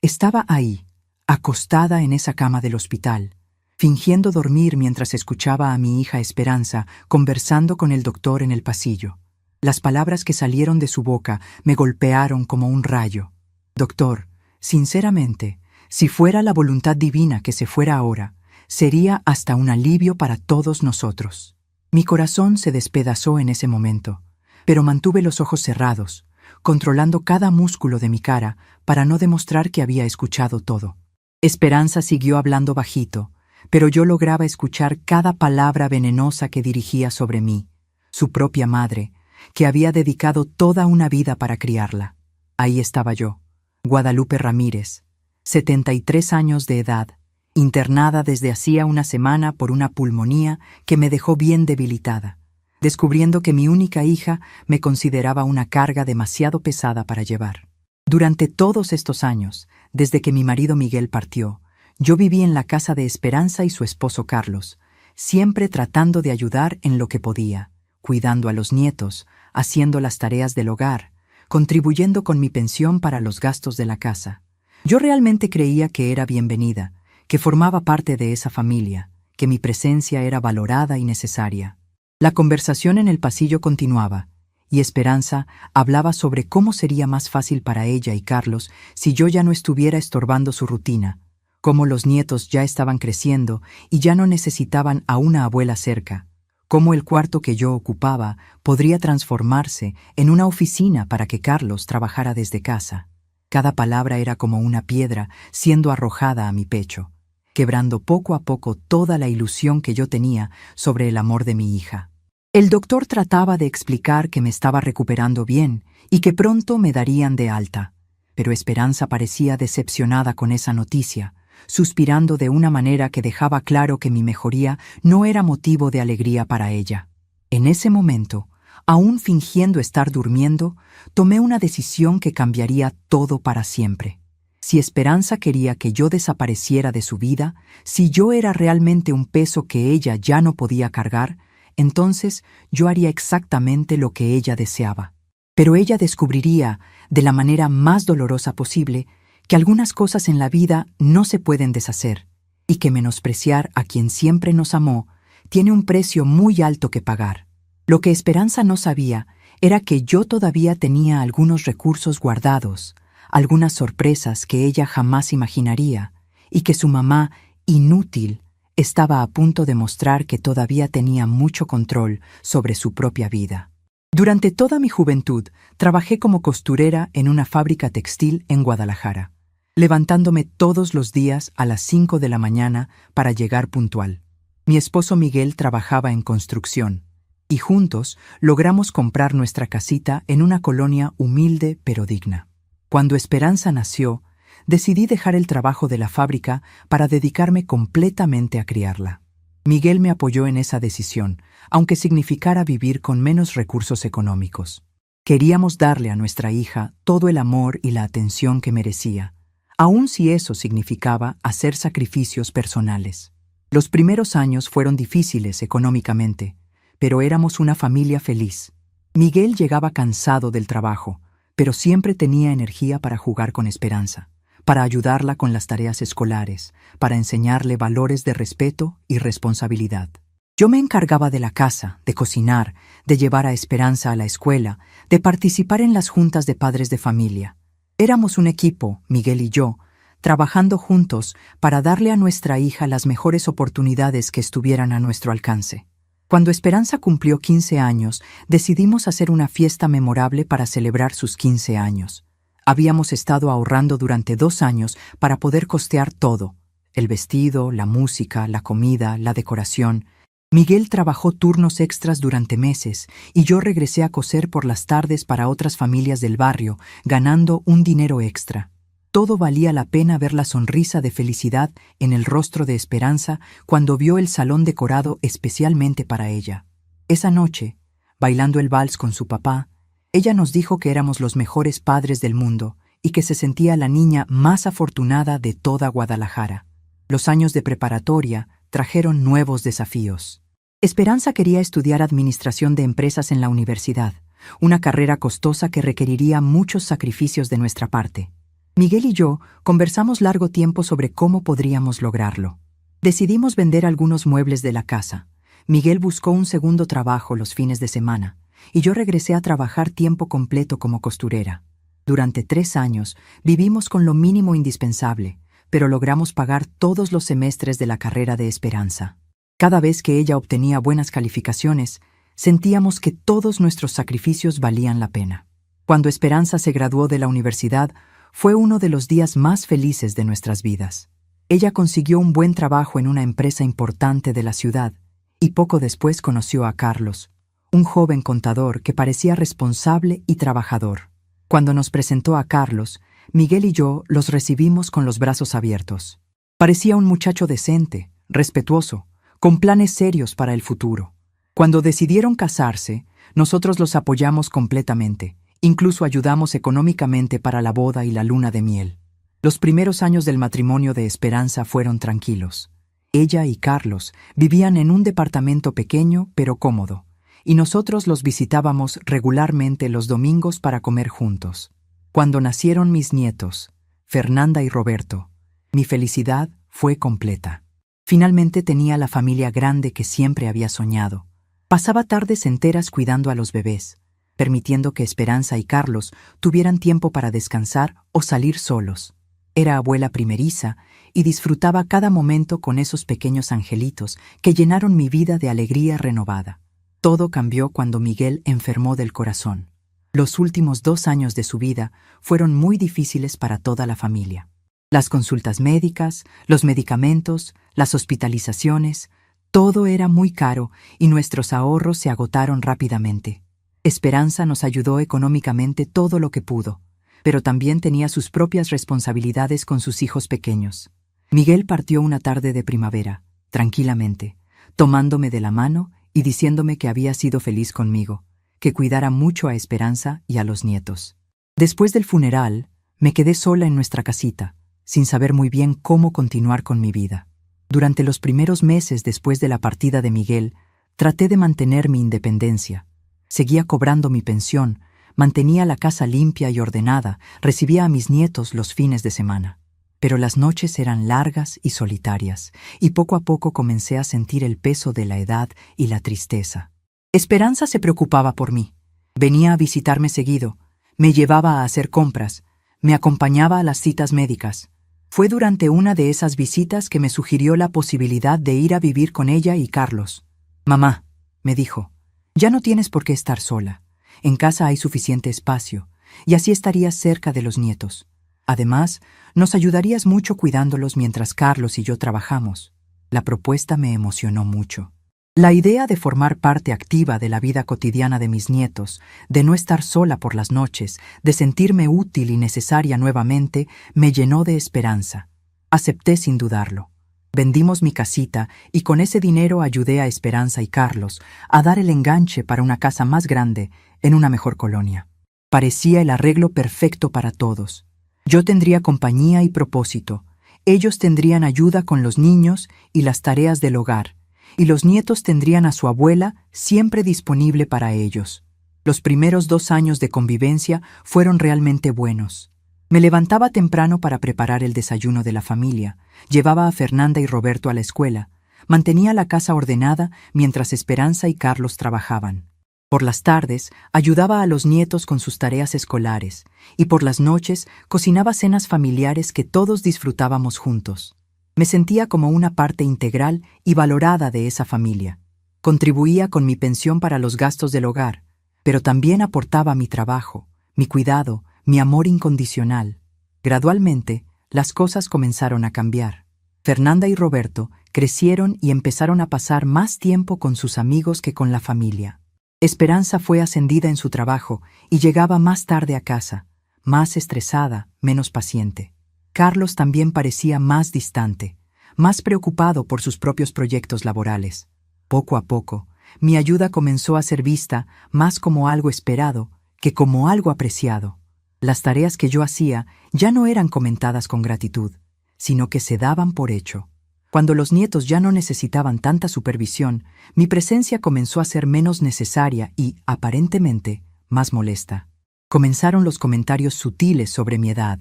Estaba ahí, acostada en esa cama del hospital, fingiendo dormir mientras escuchaba a mi hija Esperanza conversando con el doctor en el pasillo. Las palabras que salieron de su boca me golpearon como un rayo. Doctor, sinceramente, si fuera la voluntad divina que se fuera ahora, sería hasta un alivio para todos nosotros. Mi corazón se despedazó en ese momento, pero mantuve los ojos cerrados, controlando cada músculo de mi cara para no demostrar que había escuchado todo. Esperanza siguió hablando bajito, pero yo lograba escuchar cada palabra venenosa que dirigía sobre mí, su propia madre, que había dedicado toda una vida para criarla. Ahí estaba yo, Guadalupe Ramírez, 73 años de edad, internada desde hacía una semana por una pulmonía que me dejó bien debilitada, descubriendo que mi única hija me consideraba una carga demasiado pesada para llevar. Durante todos estos años, desde que mi marido Miguel partió, yo viví en la casa de Esperanza y su esposo Carlos, siempre tratando de ayudar en lo que podía, cuidando a los nietos, haciendo las tareas del hogar, contribuyendo con mi pensión para los gastos de la casa. Yo realmente creía que era bienvenida, que formaba parte de esa familia, que mi presencia era valorada y necesaria. La conversación en el pasillo continuaba, y Esperanza hablaba sobre cómo sería más fácil para ella y Carlos si yo ya no estuviera estorbando su rutina, cómo los nietos ya estaban creciendo y ya no necesitaban a una abuela cerca, cómo el cuarto que yo ocupaba podría transformarse en una oficina para que Carlos trabajara desde casa. Cada palabra era como una piedra siendo arrojada a mi pecho, quebrando poco a poco toda la ilusión que yo tenía sobre el amor de mi hija. El doctor trataba de explicar que me estaba recuperando bien y que pronto me darían de alta, pero Esperanza parecía decepcionada con esa noticia, suspirando de una manera que dejaba claro que mi mejoría no era motivo de alegría para ella. En ese momento, aún fingiendo estar durmiendo, tomé una decisión que cambiaría todo para siempre. Si Esperanza quería que yo desapareciera de su vida, si yo era realmente un peso que ella ya no podía cargar, entonces yo haría exactamente lo que ella deseaba. Pero ella descubriría, de la manera más dolorosa posible, que algunas cosas en la vida no se pueden deshacer, y que menospreciar a quien siempre nos amó tiene un precio muy alto que pagar. Lo que Esperanza no sabía era que yo todavía tenía algunos recursos guardados, algunas sorpresas que ella jamás imaginaría, y que su mamá, inútil, estaba a punto de mostrar que todavía tenía mucho control sobre su propia vida. Durante toda mi juventud, trabajé como costurera en una fábrica textil en Guadalajara, levantándome todos los días a las 5 de la mañana para llegar puntual. Mi esposo Miguel trabajaba en construcción, y juntos logramos comprar nuestra casita en una colonia humilde pero digna. Cuando Esperanza nació, decidí dejar el trabajo de la fábrica para dedicarme completamente a criarla. Miguel me apoyó en esa decisión, aunque significara vivir con menos recursos económicos. Queríamos darle a nuestra hija todo el amor y la atención que merecía, aun si eso significaba hacer sacrificios personales. Los primeros años fueron difíciles económicamente, pero éramos una familia feliz. Miguel llegaba cansado del trabajo, pero siempre tenía energía para jugar con Esperanza, para ayudarla con las tareas escolares, para enseñarle valores de respeto y responsabilidad. Yo me encargaba de la casa, de cocinar, de llevar a Esperanza a la escuela, de participar en las juntas de padres de familia. Éramos un equipo, Miguel y yo, trabajando juntos para darle a nuestra hija las mejores oportunidades que estuvieran a nuestro alcance. Cuando Esperanza cumplió 15 años, decidimos hacer una fiesta memorable para celebrar sus 15 años. Habíamos estado ahorrando durante 2 años para poder costear todo: el vestido, la música, la comida, la decoración. Miguel trabajó turnos extras durante meses y yo regresé a coser por las tardes para otras familias del barrio, ganando un dinero extra. Todo valía la pena ver la sonrisa de felicidad en el rostro de Esperanza cuando vio el salón decorado especialmente para ella. Esa noche, bailando el vals con su papá, ella nos dijo que éramos los mejores padres del mundo y que se sentía la niña más afortunada de toda Guadalajara. Los años de preparatoria trajeron nuevos desafíos. Esperanza quería estudiar administración de empresas en la universidad, una carrera costosa que requeriría muchos sacrificios de nuestra parte. Miguel y yo conversamos largo tiempo sobre cómo podríamos lograrlo. Decidimos vender algunos muebles de la casa. Miguel buscó un segundo trabajo los fines de semana, y yo regresé a trabajar tiempo completo como costurera. Durante 3 años vivimos con lo mínimo indispensable, pero logramos pagar todos los semestres de la carrera de Esperanza. Cada vez que ella obtenía buenas calificaciones, sentíamos que todos nuestros sacrificios valían la pena. Cuando Esperanza se graduó de la universidad, fue uno de los días más felices de nuestras vidas. Ella consiguió un buen trabajo en una empresa importante de la ciudad, y poco después conoció a Carlos, un joven contador que parecía responsable y trabajador. Cuando nos presentó a Carlos, Miguel y yo los recibimos con los brazos abiertos. Parecía un muchacho decente, respetuoso, con planes serios para el futuro. Cuando decidieron casarse, nosotros los apoyamos completamente, incluso ayudamos económicamente para la boda y la luna de miel. Los primeros años del matrimonio de Esperanza fueron tranquilos. Ella y Carlos vivían en un departamento pequeño pero cómodo, y nosotros los visitábamos regularmente los domingos para comer juntos. Cuando nacieron mis nietos, Fernanda y Roberto, mi felicidad fue completa. Finalmente tenía la familia grande que siempre había soñado. Pasaba tardes enteras cuidando a los bebés, permitiendo que Esperanza y Carlos tuvieran tiempo para descansar o salir solos. Era abuela primeriza y disfrutaba cada momento con esos pequeños angelitos que llenaron mi vida de alegría renovada. Todo cambió cuando Miguel enfermó del corazón. Los últimos 2 años de su vida fueron muy difíciles para toda la familia. Las consultas médicas, los medicamentos, las hospitalizaciones, todo era muy caro y nuestros ahorros se agotaron rápidamente. Esperanza nos ayudó económicamente todo lo que pudo, pero también tenía sus propias responsabilidades con sus hijos pequeños. Miguel partió una tarde de primavera, tranquilamente, tomándome de la mano y diciéndome que había sido feliz conmigo, que cuidara mucho a Esperanza y a los nietos. Después del funeral, me quedé sola en nuestra casita, sin saber muy bien cómo continuar con mi vida. Durante los primeros meses después de la partida de Miguel, traté de mantener mi independencia. Seguía cobrando mi pensión, mantenía la casa limpia y ordenada, recibía a mis nietos los fines de semana. Pero las noches eran largas y solitarias, y poco a poco comencé a sentir el peso de la edad y la tristeza. Esperanza se preocupaba por mí. Venía a visitarme seguido, me llevaba a hacer compras, me acompañaba a las citas médicas. Fue durante una de esas visitas que me sugirió la posibilidad de ir a vivir con ella y Carlos. «Mamá», me dijo, «ya no tienes por qué estar sola. En casa hay suficiente espacio, y así estarías cerca de los nietos. Además, nos ayudarías mucho cuidándolos mientras Carlos y yo trabajamos». La propuesta me emocionó mucho. La idea de formar parte activa de la vida cotidiana de mis nietos, de no estar sola por las noches, de sentirme útil y necesaria nuevamente, me llenó de esperanza. Acepté sin dudarlo. Vendimos mi casita y con ese dinero ayudé a Esperanza y Carlos a dar el enganche para una casa más grande en una mejor colonia. Parecía el arreglo perfecto para todos. Yo tendría compañía y propósito, ellos tendrían ayuda con los niños y las tareas del hogar, y los nietos tendrían a su abuela siempre disponible para ellos. Los primeros 2 años de convivencia fueron realmente buenos. Me levantaba temprano para preparar el desayuno de la familia, llevaba a Fernanda y Roberto a la escuela, mantenía la casa ordenada mientras Esperanza y Carlos trabajaban. Por las tardes ayudaba a los nietos con sus tareas escolares y por las noches cocinaba cenas familiares que todos disfrutábamos juntos. Me sentía como una parte integral y valorada de esa familia. Contribuía con mi pensión para los gastos del hogar, pero también aportaba mi trabajo, mi cuidado, mi amor incondicional. Gradualmente, las cosas comenzaron a cambiar. Fernanda y Roberto crecieron y empezaron a pasar más tiempo con sus amigos que con la familia. Esperanza fue ascendida en su trabajo y llegaba más tarde a casa, más estresada, menos paciente. Carlos también parecía más distante, más preocupado por sus propios proyectos laborales. Poco a poco, mi ayuda comenzó a ser vista más como algo esperado que como algo apreciado. Las tareas que yo hacía ya no eran comentadas con gratitud, sino que se daban por hecho. Cuando los nietos ya no necesitaban tanta supervisión, mi presencia comenzó a ser menos necesaria y, aparentemente, más molesta. Comenzaron los comentarios sutiles sobre mi edad.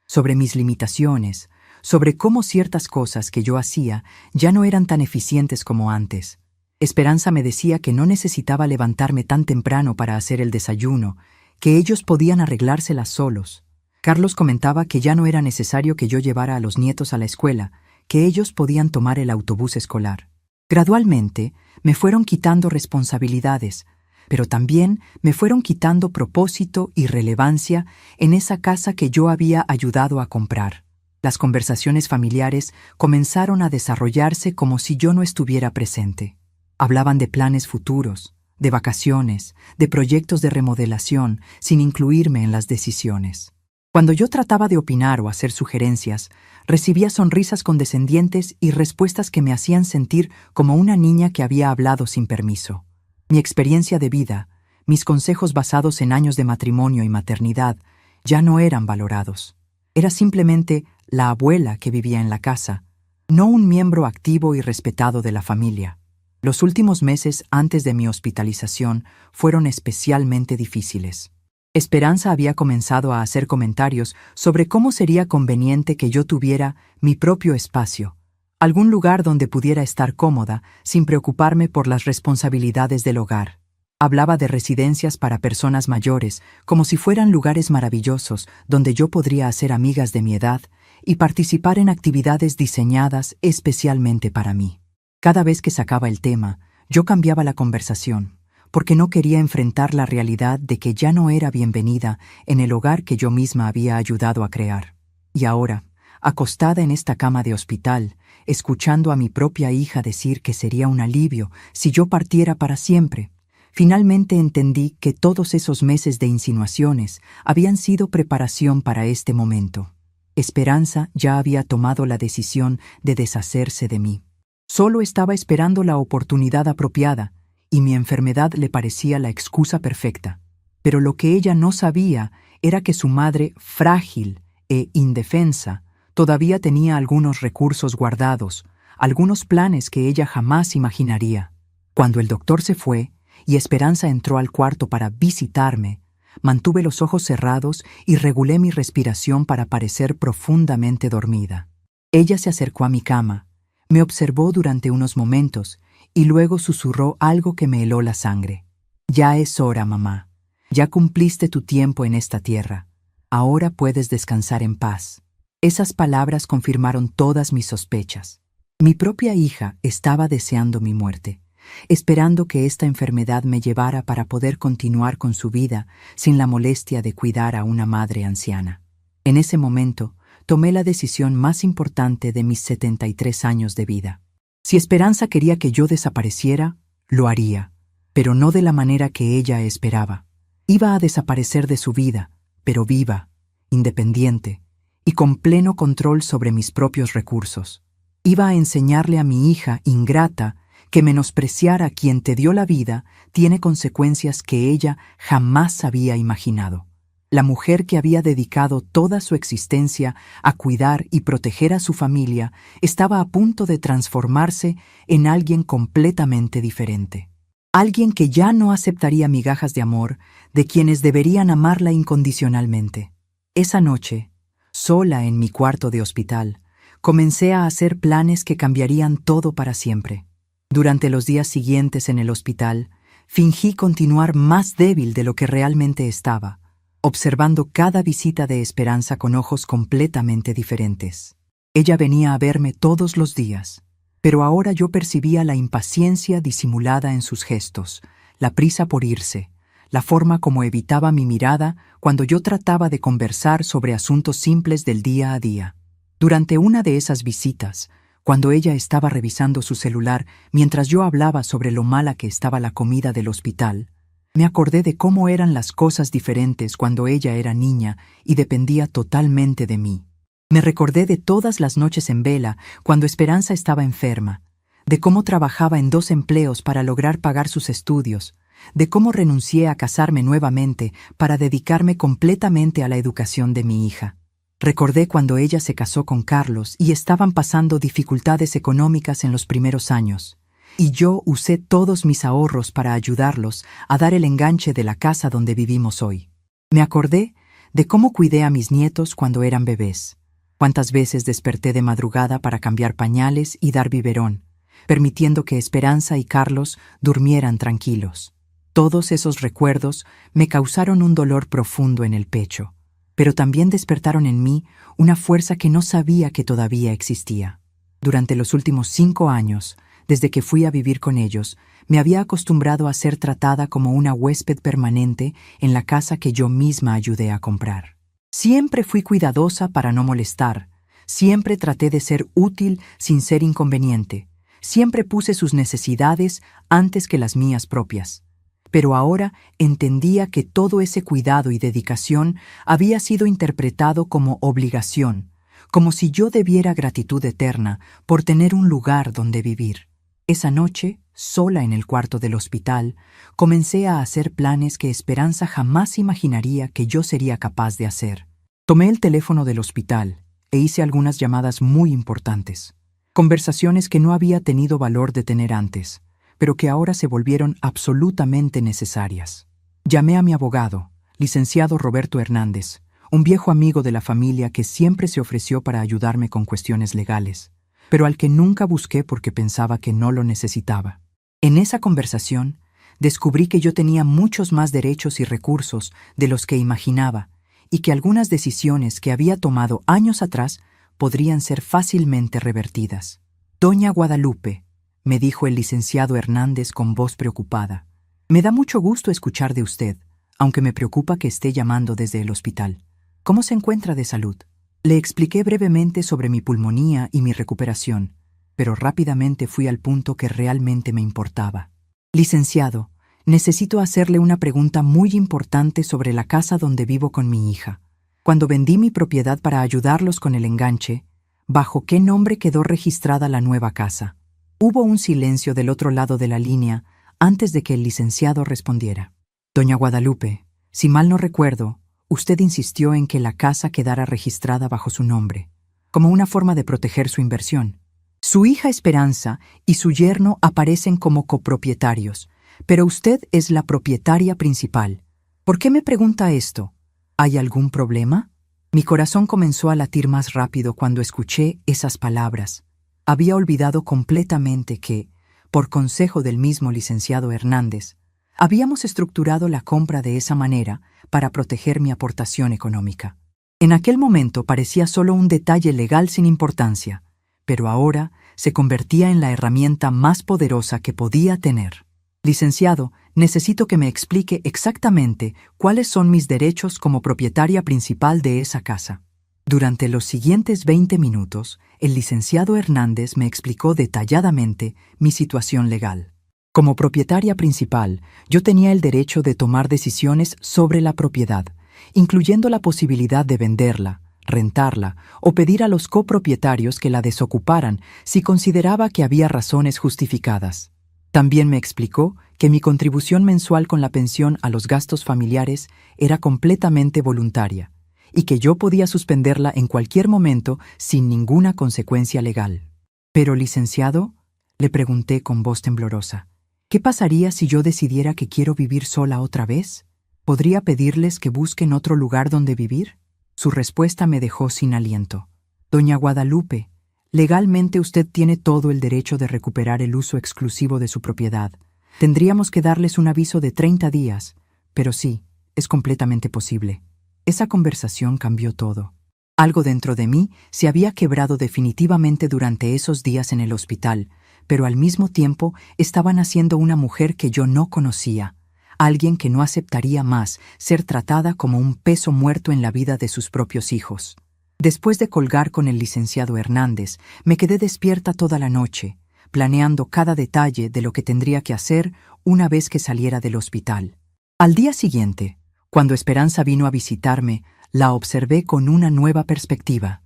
sobre mis limitaciones, sobre cómo ciertas cosas que yo hacía ya no eran tan eficientes como antes. Esperanza me decía que no necesitaba levantarme tan temprano para hacer el desayuno, que ellos podían arreglárselas solos. Carlos comentaba que ya no era necesario que yo llevara a los nietos a la escuela, que ellos podían tomar el autobús escolar. Gradualmente, me fueron quitando responsabilidades, pero también me fueron quitando propósito y relevancia en esa casa que yo había ayudado a comprar. Las conversaciones familiares comenzaron a desarrollarse como si yo no estuviera presente. Hablaban de planes futuros, de vacaciones, de proyectos de remodelación, sin incluirme en las decisiones. Cuando yo trataba de opinar o hacer sugerencias, recibía sonrisas condescendientes y respuestas que me hacían sentir como una niña que había hablado sin permiso. Mi experiencia de vida, mis consejos basados en años de matrimonio y maternidad, ya no eran valorados. Era simplemente la abuela que vivía en la casa, no un miembro activo y respetado de la familia. Los últimos meses antes de mi hospitalización fueron especialmente difíciles. Esperanza había comenzado a hacer comentarios sobre cómo sería conveniente que yo tuviera mi propio espacio, algún lugar donde pudiera estar cómoda sin preocuparme por las responsabilidades del hogar. Hablaba de residencias para personas mayores como si fueran lugares maravillosos donde yo podría hacer amigas de mi edad y participar en actividades diseñadas especialmente para mí. Cada vez que sacaba el tema, yo cambiaba la conversación, porque no quería enfrentar la realidad de que ya no era bienvenida en el hogar que yo misma había ayudado a crear. Y ahora, acostada en esta cama de hospital, escuchando a mi propia hija decir que sería un alivio si yo partiera para siempre, finalmente entendí que todos esos meses de insinuaciones habían sido preparación para este momento. Esperanza ya había tomado la decisión de deshacerse de mí. Solo estaba esperando la oportunidad apropiada, y mi enfermedad le parecía la excusa perfecta. Pero lo que ella no sabía era que su madre, frágil e indefensa, todavía tenía algunos recursos guardados, algunos planes que ella jamás imaginaría. Cuando el doctor se fue y Esperanza entró al cuarto para visitarme, mantuve los ojos cerrados y regulé mi respiración para parecer profundamente dormida. Ella se acercó a mi cama, me observó durante unos momentos y luego susurró algo que me heló la sangre. «Ya es hora, mamá. Ya cumpliste tu tiempo en esta tierra. Ahora puedes descansar en paz». Esas palabras confirmaron todas mis sospechas. Mi propia hija estaba deseando mi muerte, esperando que esta enfermedad me llevara para poder continuar con su vida sin la molestia de cuidar a una madre anciana. En ese momento, tomé la decisión más importante de mis 73 años de vida. Si Esperanza quería que yo desapareciera, lo haría, pero no de la manera que ella esperaba. Iba a desaparecer de su vida, pero viva, independiente y con pleno control sobre mis propios recursos. Iba a enseñarle a mi hija ingrata que menospreciar a quien te dio la vida tiene consecuencias que ella jamás había imaginado. La mujer que había dedicado toda su existencia a cuidar y proteger a su familia estaba a punto de transformarse en alguien completamente diferente. Alguien que ya no aceptaría migajas de amor de quienes deberían amarla incondicionalmente. Esa noche, sola en mi cuarto de hospital, comencé a hacer planes que cambiarían todo para siempre. Durante los días siguientes en el hospital, fingí continuar más débil de lo que realmente estaba, observando cada visita de Esperanza con ojos completamente diferentes. Ella venía a verme todos los días, pero ahora yo percibía la impaciencia disimulada en sus gestos, la prisa por irse, la forma como evitaba mi mirada cuando yo trataba de conversar sobre asuntos simples del día a día. Durante una de esas visitas, cuando ella estaba revisando su celular mientras yo hablaba sobre lo mala que estaba la comida del hospital, me acordé de cómo eran las cosas diferentes cuando ella era niña y dependía totalmente de mí. Me recordé de todas las noches en vela cuando Esperanza estaba enferma, de cómo trabajaba en 2 empleos para lograr pagar sus estudios, de cómo renuncié a casarme nuevamente para dedicarme completamente a la educación de mi hija. Recordé cuando ella se casó con Carlos y estaban pasando dificultades económicas en los primeros años, y yo usé todos mis ahorros para ayudarlos a dar el enganche de la casa donde vivimos hoy. Me acordé de cómo cuidé a mis nietos cuando eran bebés. Cuántas veces desperté de madrugada para cambiar pañales y dar biberón, permitiendo que Esperanza y Carlos durmieran tranquilos. Todos esos recuerdos me causaron un dolor profundo en el pecho, pero también despertaron en mí una fuerza que no sabía que todavía existía. Durante los últimos 5 años, desde que fui a vivir con ellos, me había acostumbrado a ser tratada como una huésped permanente en la casa que yo misma ayudé a comprar. Siempre fui cuidadosa para no molestar, siempre traté de ser útil sin ser inconveniente, siempre puse sus necesidades antes que las mías propias. Pero ahora entendía que todo ese cuidado y dedicación había sido interpretado como obligación, como si yo debiera gratitud eterna por tener un lugar donde vivir. Esa noche, sola en el cuarto del hospital, comencé a hacer planes que Esperanza jamás imaginaría que yo sería capaz de hacer. Tomé el teléfono del hospital e hice algunas llamadas muy importantes, conversaciones que no había tenido valor de tener antes, pero que ahora se volvieron absolutamente necesarias. Llamé a mi abogado, licenciado Roberto Hernández, un viejo amigo de la familia que siempre se ofreció para ayudarme con cuestiones legales, pero al que nunca busqué porque pensaba que no lo necesitaba. En esa conversación, descubrí que yo tenía muchos más derechos y recursos de los que imaginaba, y que algunas decisiones que había tomado años atrás podrían ser fácilmente revertidas. «Doña Guadalupe», me dijo el licenciado Hernández con voz preocupada, «me da mucho gusto escuchar de usted, aunque me preocupa que esté llamando desde el hospital. ¿Cómo se encuentra de salud?» Le expliqué brevemente sobre mi pulmonía y mi recuperación, pero rápidamente fui al punto que realmente me importaba. «Licenciado, necesito hacerle una pregunta muy importante sobre la casa donde vivo con mi hija. Cuando vendí mi propiedad para ayudarlos con el enganche, ¿bajo qué nombre quedó registrada la nueva casa?» Hubo un silencio del otro lado de la línea antes de que el licenciado respondiera. «Doña Guadalupe, si mal no recuerdo, usted insistió en que la casa quedara registrada bajo su nombre, como una forma de proteger su inversión. Su hija Esperanza y su yerno aparecen como copropietarios, pero usted es la propietaria principal. ¿Por qué me pregunta esto? ¿Hay algún problema?» Mi corazón comenzó a latir más rápido cuando escuché esas palabras. Había olvidado completamente que, por consejo del mismo licenciado Hernández, habíamos estructurado la compra de esa manera para proteger mi aportación económica. En aquel momento parecía solo un detalle legal sin importancia, pero ahora se convertía en la herramienta más poderosa que podía tener. «Licenciado, necesito que me explique exactamente cuáles son mis derechos como propietaria principal de esa casa». Durante los siguientes 20 minutos, el licenciado Hernández me explicó detalladamente mi situación legal. Como propietaria principal, yo tenía el derecho de tomar decisiones sobre la propiedad, incluyendo la posibilidad de venderla, rentarla o pedir a los copropietarios que la desocuparan si consideraba que había razones justificadas. También me explicó que mi contribución mensual con la pensión a los gastos familiares era completamente voluntaria y que yo podía suspenderla en cualquier momento sin ninguna consecuencia legal. «Pero, licenciado», le pregunté con voz temblorosa, «¿qué pasaría si yo decidiera que quiero vivir sola otra vez? ¿Podría pedirles que busquen otro lugar donde vivir?» Su respuesta me dejó sin aliento. «Doña Guadalupe, legalmente usted tiene todo el derecho de recuperar el uso exclusivo de su propiedad. Tendríamos que darles un aviso de 30 días, pero sí, es completamente posible». Esa conversación cambió todo. Algo dentro de mí se había quebrado definitivamente durante esos días en el hospital, pero al mismo tiempo estaba naciendo una mujer que yo no conocía, alguien que no aceptaría más ser tratada como un peso muerto en la vida de sus propios hijos. Después de colgar con el licenciado Hernández, me quedé despierta toda la noche, planeando cada detalle de lo que tendría que hacer una vez que saliera del hospital. Al día siguiente, cuando Esperanza vino a visitarme, la observé con una nueva perspectiva.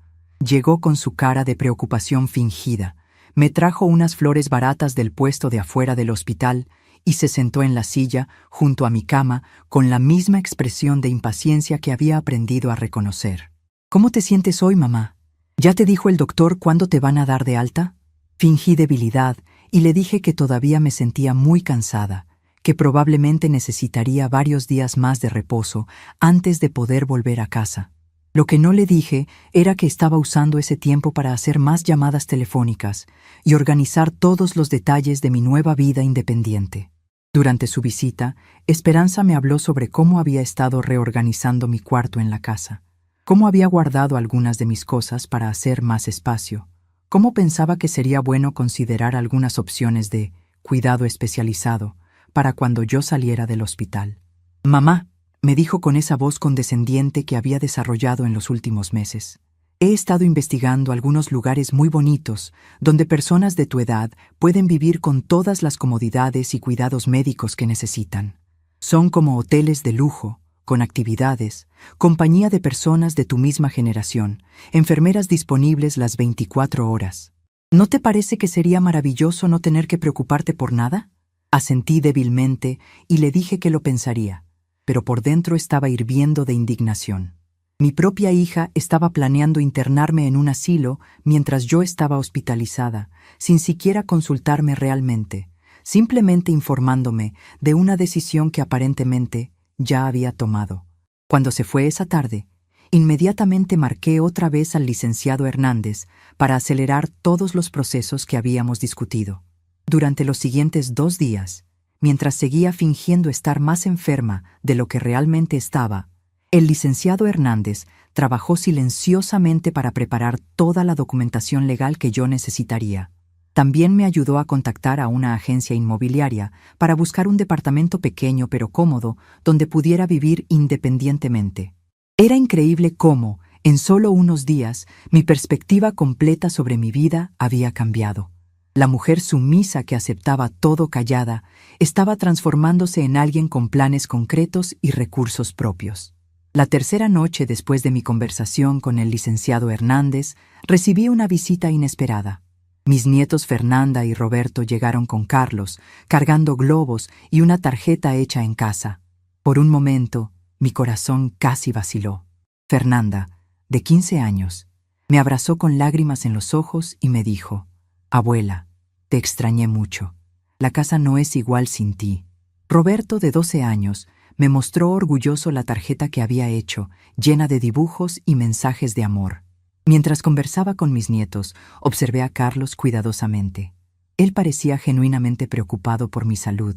Llegó con su cara de preocupación fingida, me trajo unas flores baratas del puesto de afuera del hospital y se sentó en la silla junto a mi cama con la misma expresión de impaciencia que había aprendido a reconocer. «¿Cómo te sientes hoy, mamá? ¿Ya te dijo el doctor cuándo te van a dar de alta?» Fingí debilidad y le dije que todavía me sentía muy cansada, que probablemente necesitaría varios días más de reposo antes de poder volver a casa. Lo que no le dije era que estaba usando ese tiempo para hacer más llamadas telefónicas y organizar todos los detalles de mi nueva vida independiente. Durante su visita, Esperanza me habló sobre cómo había estado reorganizando mi cuarto en la casa, cómo había guardado algunas de mis cosas para hacer más espacio, cómo pensaba que sería bueno considerar algunas opciones de cuidado especializado para cuando yo saliera del hospital. «Mamá», me dijo con esa voz condescendiente que había desarrollado en los últimos meses, «he estado investigando algunos lugares muy bonitos donde personas de tu edad pueden vivir con todas las comodidades y cuidados médicos que necesitan. Son como hoteles de lujo, con actividades, compañía de personas de tu misma generación, enfermeras disponibles las 24 horas. ¿No te parece que sería maravilloso no tener que preocuparte por nada?». Asentí débilmente y le dije que lo pensaría, pero por dentro estaba hirviendo de indignación. Mi propia hija estaba planeando internarme en un asilo mientras yo estaba hospitalizada, sin siquiera consultarme realmente, simplemente informándome de una decisión que aparentemente ya había tomado. Cuando se fue esa tarde, inmediatamente marqué otra vez al licenciado Hernández para acelerar todos los procesos que habíamos discutido. Durante los siguientes 2 días, mientras seguía fingiendo estar más enferma de lo que realmente estaba, el licenciado Hernández trabajó silenciosamente para preparar toda la documentación legal que yo necesitaría. También me ayudó a contactar a una agencia inmobiliaria para buscar un departamento pequeño pero cómodo donde pudiera vivir independientemente. Era increíble cómo, en solo unos días, mi perspectiva completa sobre mi vida había cambiado. La mujer sumisa que aceptaba todo callada estaba transformándose en alguien con planes concretos y recursos propios. La tercera noche después de mi conversación con el licenciado Hernández, recibí una visita inesperada. Mis nietos Fernanda y Roberto llegaron con Carlos, cargando globos y una tarjeta hecha en casa. Por un momento, mi corazón casi vaciló. Fernanda, de 15 años, me abrazó con lágrimas en los ojos y me dijo: «Abuela, te extrañé mucho. La casa no es igual sin ti». Roberto, de 12 años, me mostró orgulloso la tarjeta que había hecho, llena de dibujos y mensajes de amor. Mientras conversaba con mis nietos, observé a Carlos cuidadosamente. Él parecía genuinamente preocupado por mi salud,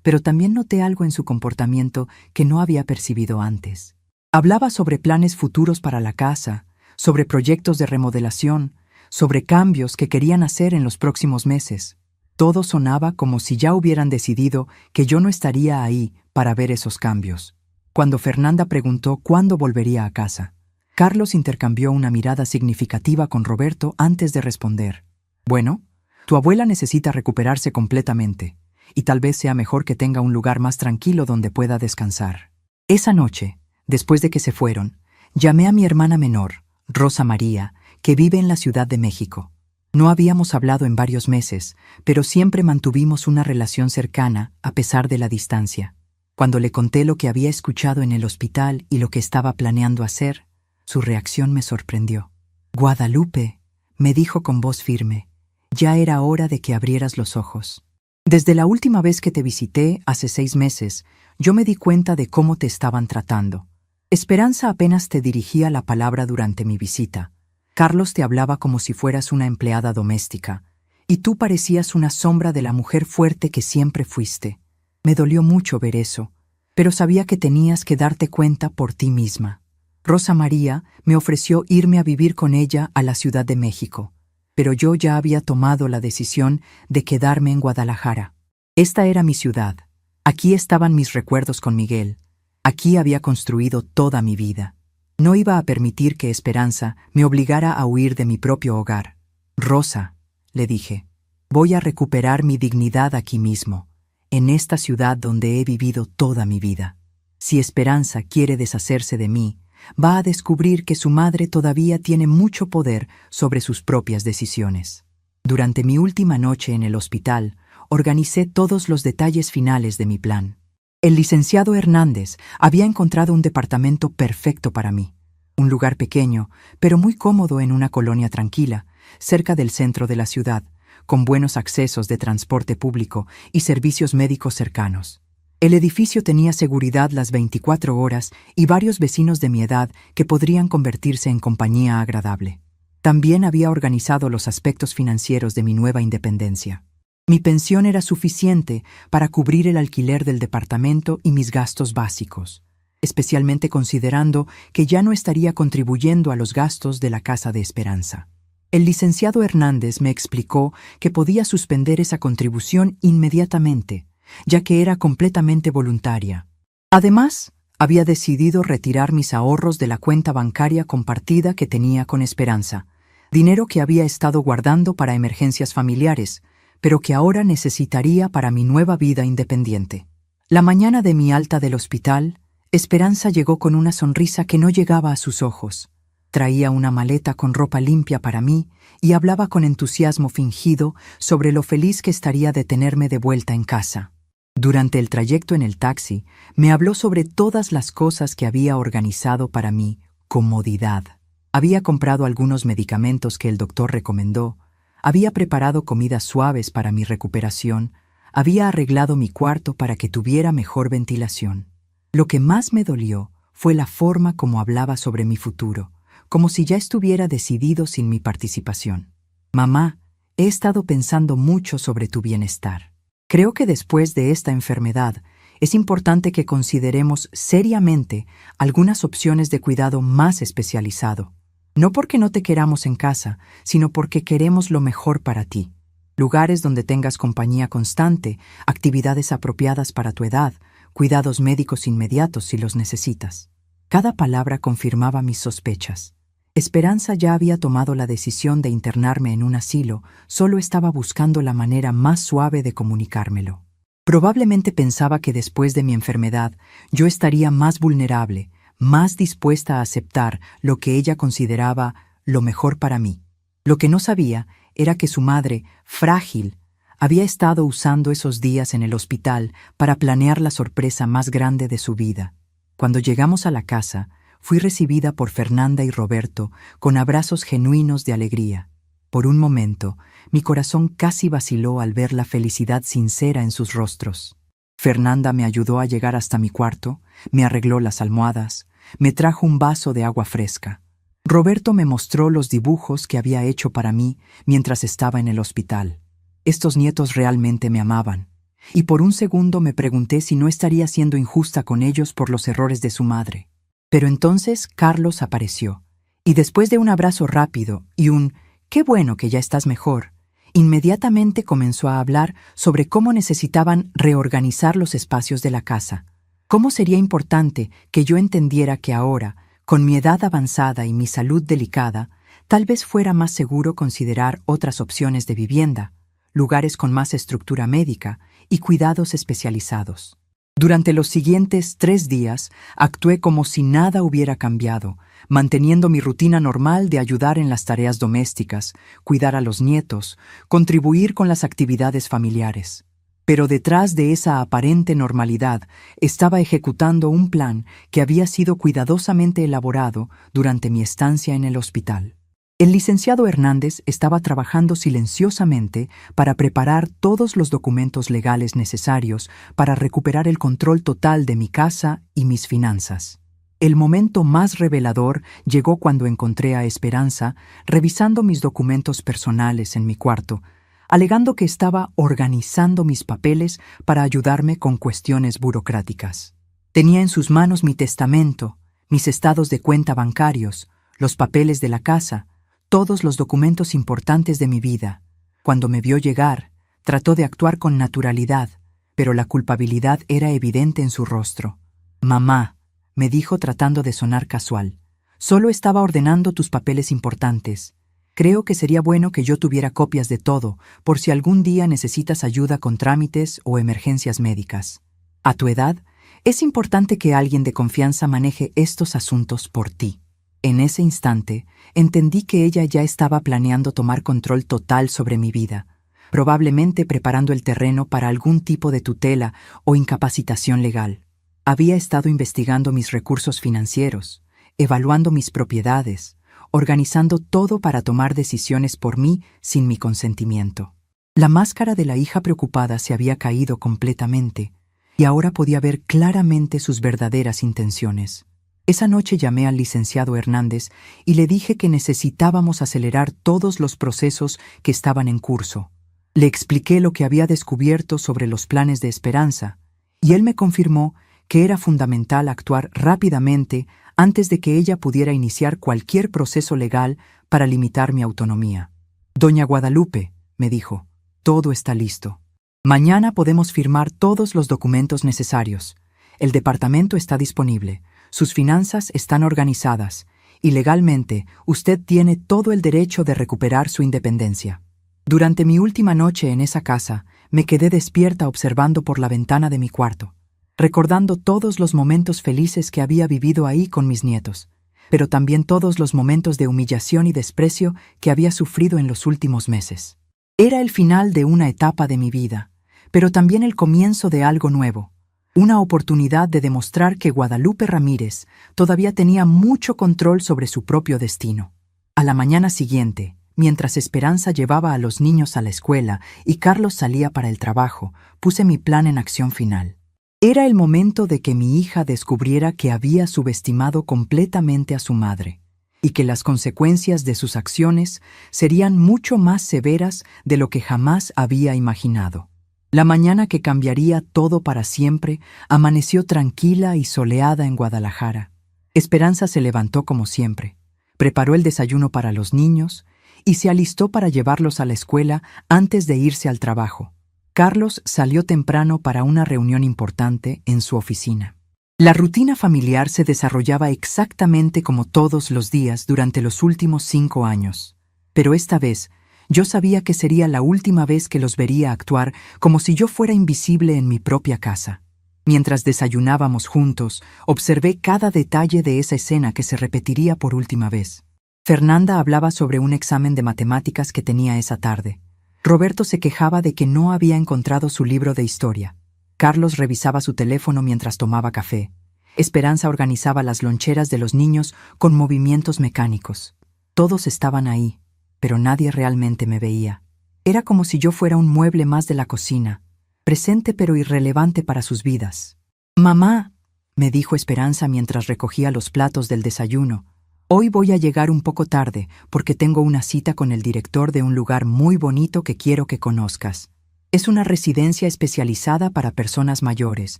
pero también noté algo en su comportamiento que no había percibido antes. Hablaba sobre planes futuros para la casa, sobre proyectos de remodelación, sobre cambios que querían hacer en los próximos meses. Todo sonaba como si ya hubieran decidido que yo no estaría ahí para ver esos cambios. Cuando Fernanda preguntó cuándo volvería a casa, Carlos intercambió una mirada significativa con Roberto antes de responder: «Bueno, tu abuela necesita recuperarse completamente, y tal vez sea mejor que tenga un lugar más tranquilo donde pueda descansar». Esa noche, después de que se fueron, llamé a mi hermana menor, Rosa María, que vive en la Ciudad de México. No habíamos hablado en varios meses, pero siempre mantuvimos una relación cercana a pesar de la distancia. Cuando le conté lo que había escuchado en el hospital y lo que estaba planeando hacer, su reacción me sorprendió. «Guadalupe», me dijo con voz firme, «ya era hora de que abrieras los ojos. Desde la última vez que te visité, hace 6 meses, yo me di cuenta de cómo te estaban tratando. Esperanza apenas te dirigía la palabra durante mi visita. Carlos te hablaba como si fueras una empleada doméstica, y tú parecías una sombra de la mujer fuerte que siempre fuiste. Me dolió mucho ver eso, pero sabía que tenías que darte cuenta por ti misma. Rosa María me ofreció irme a vivir con ella a la Ciudad de México, pero yo ya había tomado la decisión de quedarme en Guadalajara. Esta era mi ciudad. Aquí estaban mis recuerdos con Miguel. Aquí había construido toda mi vida. No iba a permitir que Esperanza me obligara a huir de mi propio hogar. «Rosa», le dije, «voy a recuperar mi dignidad aquí mismo, en esta ciudad donde he vivido toda mi vida. Si Esperanza quiere deshacerse de mí, va a descubrir que su madre todavía tiene mucho poder sobre sus propias decisiones». Durante mi última noche en el hospital, organicé todos los detalles finales de mi plan. El licenciado Hernández había encontrado un departamento perfecto para mí. Un lugar pequeño, pero muy cómodo en una colonia tranquila, cerca del centro de la ciudad, con buenos accesos de transporte público y servicios médicos cercanos. El edificio tenía seguridad las 24 horas y varios vecinos de mi edad que podrían convertirse en compañía agradable. También había organizado los aspectos financieros de mi nueva independencia. Mi pensión era suficiente para cubrir el alquiler del departamento y mis gastos básicos, especialmente considerando que ya no estaría contribuyendo a los gastos de la Casa de Esperanza. El licenciado Hernández me explicó que podía suspender esa contribución inmediatamente, ya que era completamente voluntaria. Además, había decidido retirar mis ahorros de la cuenta bancaria compartida que tenía con Esperanza, dinero que había estado guardando para emergencias familiares, pero que ahora necesitaría para mi nueva vida independiente. La mañana de mi alta del hospital, Esperanza llegó con una sonrisa que no llegaba a sus ojos. Traía una maleta con ropa limpia para mí y hablaba con entusiasmo fingido sobre lo feliz que estaría de tenerme de vuelta en casa. Durante el trayecto en el taxi, me habló sobre todas las cosas que había organizado para mi comodidad. Había comprado algunos medicamentos que el doctor recomendó, había preparado comidas suaves para mi recuperación, había arreglado mi cuarto para que tuviera mejor ventilación. Lo que más me dolió fue la forma como hablaba sobre mi futuro, como si ya estuviera decidido sin mi participación. Mamá, he estado pensando mucho sobre tu bienestar. Creo que después de esta enfermedad es importante que consideremos seriamente algunas opciones de cuidado más especializado. No porque no te queramos en casa, sino porque queremos lo mejor para ti. Lugares donde tengas compañía constante, actividades apropiadas para tu edad, cuidados médicos inmediatos si los necesitas. Cada palabra confirmaba mis sospechas. Esperanza ya había tomado la decisión de internarme en un asilo, solo estaba buscando la manera más suave de comunicármelo. Probablemente pensaba que después de mi enfermedad yo estaría más vulnerable, más dispuesta a aceptar lo que ella consideraba lo mejor para mí. Lo que no sabía era que su madre, frágil, había estado usando esos días en el hospital para planear la sorpresa más grande de su vida. Cuando llegamos a la casa, fui recibida por Fernanda y Roberto con abrazos genuinos de alegría. Por un momento, mi corazón casi vaciló al ver la felicidad sincera en sus rostros. Fernanda me ayudó a llegar hasta mi cuarto, me arregló las almohadas, me trajo un vaso de agua fresca. Roberto me mostró los dibujos que había hecho para mí mientras estaba en el hospital. Estos nietos realmente me amaban, y por un segundo me pregunté si no estaría siendo injusta con ellos por los errores de su madre. Pero entonces Carlos apareció, y después de un abrazo rápido y un «qué bueno que ya estás mejor», inmediatamente comenzó a hablar sobre cómo necesitaban reorganizar los espacios de la casa. Cómo sería importante que yo entendiera que ahora, con mi edad avanzada y mi salud delicada, tal vez fuera más seguro considerar otras opciones de vivienda, lugares con más estructura médica y cuidados especializados. Durante los siguientes 3 días, actué como si nada hubiera cambiado, manteniendo mi rutina normal de ayudar en las tareas domésticas, cuidar a los nietos, contribuir con las actividades familiares. Pero detrás de esa aparente normalidad estaba ejecutando un plan que había sido cuidadosamente elaborado durante mi estancia en el hospital. El licenciado Hernández estaba trabajando silenciosamente para preparar todos los documentos legales necesarios para recuperar el control total de mi casa y mis finanzas. El momento más revelador llegó cuando encontré a Esperanza revisando mis documentos personales en mi cuarto, alegando que estaba organizando mis papeles para ayudarme con cuestiones burocráticas. Tenía en sus manos mi testamento, mis estados de cuenta bancarios, los papeles de la casa, todos los documentos importantes de mi vida. Cuando me vio llegar, trató de actuar con naturalidad, pero la culpabilidad era evidente en su rostro. «Mamá», me dijo tratando de sonar casual, «solo estaba ordenando tus papeles importantes. Creo que sería bueno que yo tuviera copias de todo, por si algún día necesitas ayuda con trámites o emergencias médicas. A tu edad, es importante que alguien de confianza maneje estos asuntos por ti». En ese instante, entendí que ella ya estaba planeando tomar control total sobre mi vida, probablemente preparando el terreno para algún tipo de tutela o incapacitación legal. Había estado investigando mis recursos financieros, evaluando mis propiedades, organizando todo para tomar decisiones por mí sin mi consentimiento. La máscara de la hija preocupada se había caído completamente. y ahora podía ver claramente sus verdaderas intenciones. Esa noche llamé al licenciado Hernández y le dije que necesitábamos acelerar todos los procesos que estaban en curso. Le expliqué lo que había descubierto sobre los planes de Esperanza, y él me confirmó que era fundamental actuar rápidamente antes de que ella pudiera iniciar cualquier proceso legal para limitar mi autonomía. «Doña Guadalupe», me dijo, «todo está listo. Mañana podemos firmar todos los documentos necesarios. El departamento está disponible, sus finanzas están organizadas, y legalmente usted tiene todo el derecho de recuperar su independencia». Durante mi última noche en esa casa, me quedé despierta observando por la ventana de mi cuarto, recordando todos los momentos felices que había vivido ahí con mis nietos, pero también todos los momentos de humillación y desprecio que había sufrido en los últimos meses. Era el final de una etapa de mi vida, pero también el comienzo de algo nuevo, una oportunidad de demostrar que Guadalupe Ramírez todavía tenía mucho control sobre su propio destino. A la mañana siguiente, mientras Esperanza llevaba a los niños a la escuela y Carlos salía para el trabajo, puse mi plan en acción final. Era el momento de que mi hija descubriera que había subestimado completamente a su madre y que las consecuencias de sus acciones serían mucho más severas de lo que jamás había imaginado. La mañana que cambiaría todo para siempre amaneció tranquila y soleada en Guadalajara. Esperanza se levantó como siempre, preparó el desayuno para los niños y se alistó para llevarlos a la escuela antes de irse al trabajo. Carlos salió temprano para una reunión importante en su oficina. La rutina familiar se desarrollaba exactamente como todos los días durante los últimos 5 años, pero esta vez yo sabía que sería la última vez que los vería actuar como si yo fuera invisible en mi propia casa. Mientras desayunábamos juntos, observé cada detalle de esa escena que se repetiría por última vez. Fernanda hablaba sobre un examen de matemáticas que tenía esa tarde. Roberto se quejaba de que no había encontrado su libro de historia. Carlos revisaba su teléfono mientras tomaba café. Esperanza organizaba las loncheras de los niños con movimientos mecánicos. Todos estaban ahí, pero nadie realmente me veía. Era como si yo fuera un mueble más de la cocina, presente pero irrelevante para sus vidas. «Mamá», me dijo Esperanza mientras recogía los platos del desayuno, «hoy voy a llegar un poco tarde porque tengo una cita con el director de un lugar muy bonito que quiero que conozcas. Es una residencia especializada para personas mayores,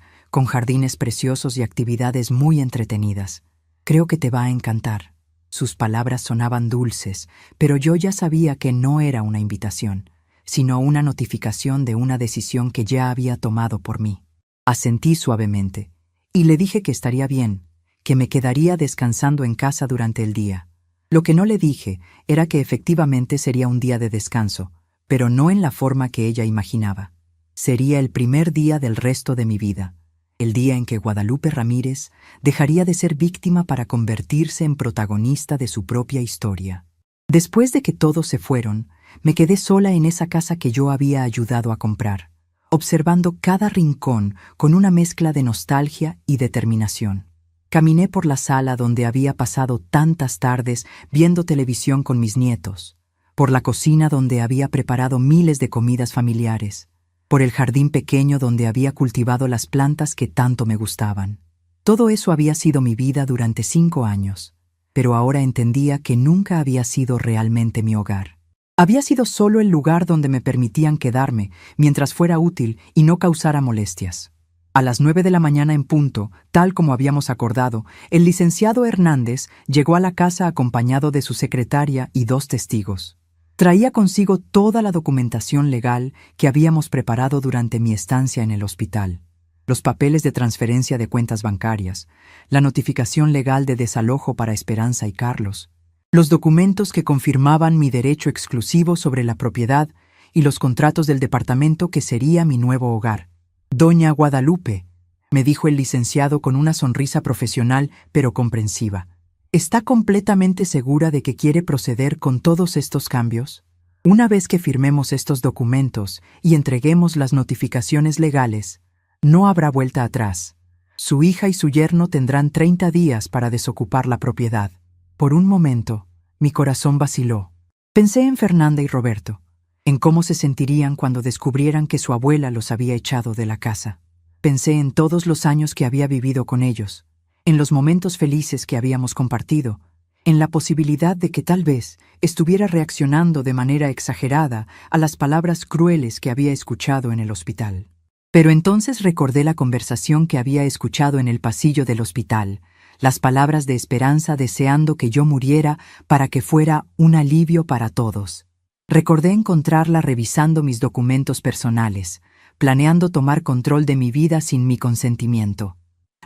con jardines preciosos y actividades muy entretenidas. Creo que te va a encantar». Sus palabras sonaban dulces, pero yo ya sabía que no era una invitación, sino una notificación de una decisión que ya había tomado por mí. Asentí suavemente, y le dije que estaría bien, que me quedaría descansando en casa durante el día. Lo que no le dije era que efectivamente sería un día de descanso, pero no en la forma que ella imaginaba. Sería el primer día del resto de mi vida, el día en que Guadalupe Ramírez dejaría de ser víctima para convertirse en protagonista de su propia historia. Después de que todos se fueron, me quedé sola en esa casa que yo había ayudado a comprar, observando cada rincón con una mezcla de nostalgia y determinación. Caminé por la sala donde había pasado tantas tardes viendo televisión con mis nietos, por la cocina donde había preparado miles de comidas familiares, por el jardín pequeño donde había cultivado las plantas que tanto me gustaban. Todo eso había sido mi vida durante 5 años, pero ahora entendía que nunca había sido realmente mi hogar. Había sido solo el lugar donde me permitían quedarme mientras fuera útil y no causara molestias. A las 9 de la mañana en punto, tal como habíamos acordado, el licenciado Hernández llegó a la casa acompañado de su secretaria y 2 testigos. Traía consigo toda la documentación legal que habíamos preparado durante mi estancia en el hospital. Los papeles de transferencia de cuentas bancarias, la notificación legal de desalojo para Esperanza y Carlos, los documentos que confirmaban mi derecho exclusivo sobre la propiedad y los contratos del departamento que sería mi nuevo hogar. «Doña Guadalupe», me dijo el licenciado con una sonrisa profesional pero comprensiva, ¿está completamente segura de que quiere proceder con todos estos cambios? Una vez que firmemos estos documentos y entreguemos las notificaciones legales, no habrá vuelta atrás. Su hija y su yerno tendrán 30 días para desocupar la propiedad. Por un momento, mi corazón vaciló. Pensé en Fernanda y Roberto, en cómo se sentirían cuando descubrieran que su abuela los había echado de la casa. Pensé en todos los años que había vivido con ellos, en los momentos felices que habíamos compartido, en la posibilidad de que tal vez estuviera reaccionando de manera exagerada a las palabras crueles que había escuchado en el hospital. Pero entonces recordé la conversación que había escuchado en el pasillo del hospital, las palabras de esperanza deseando que yo muriera para que fuera un alivio para todos. Recordé encontrarla revisando mis documentos personales, planeando tomar control de mi vida sin mi consentimiento.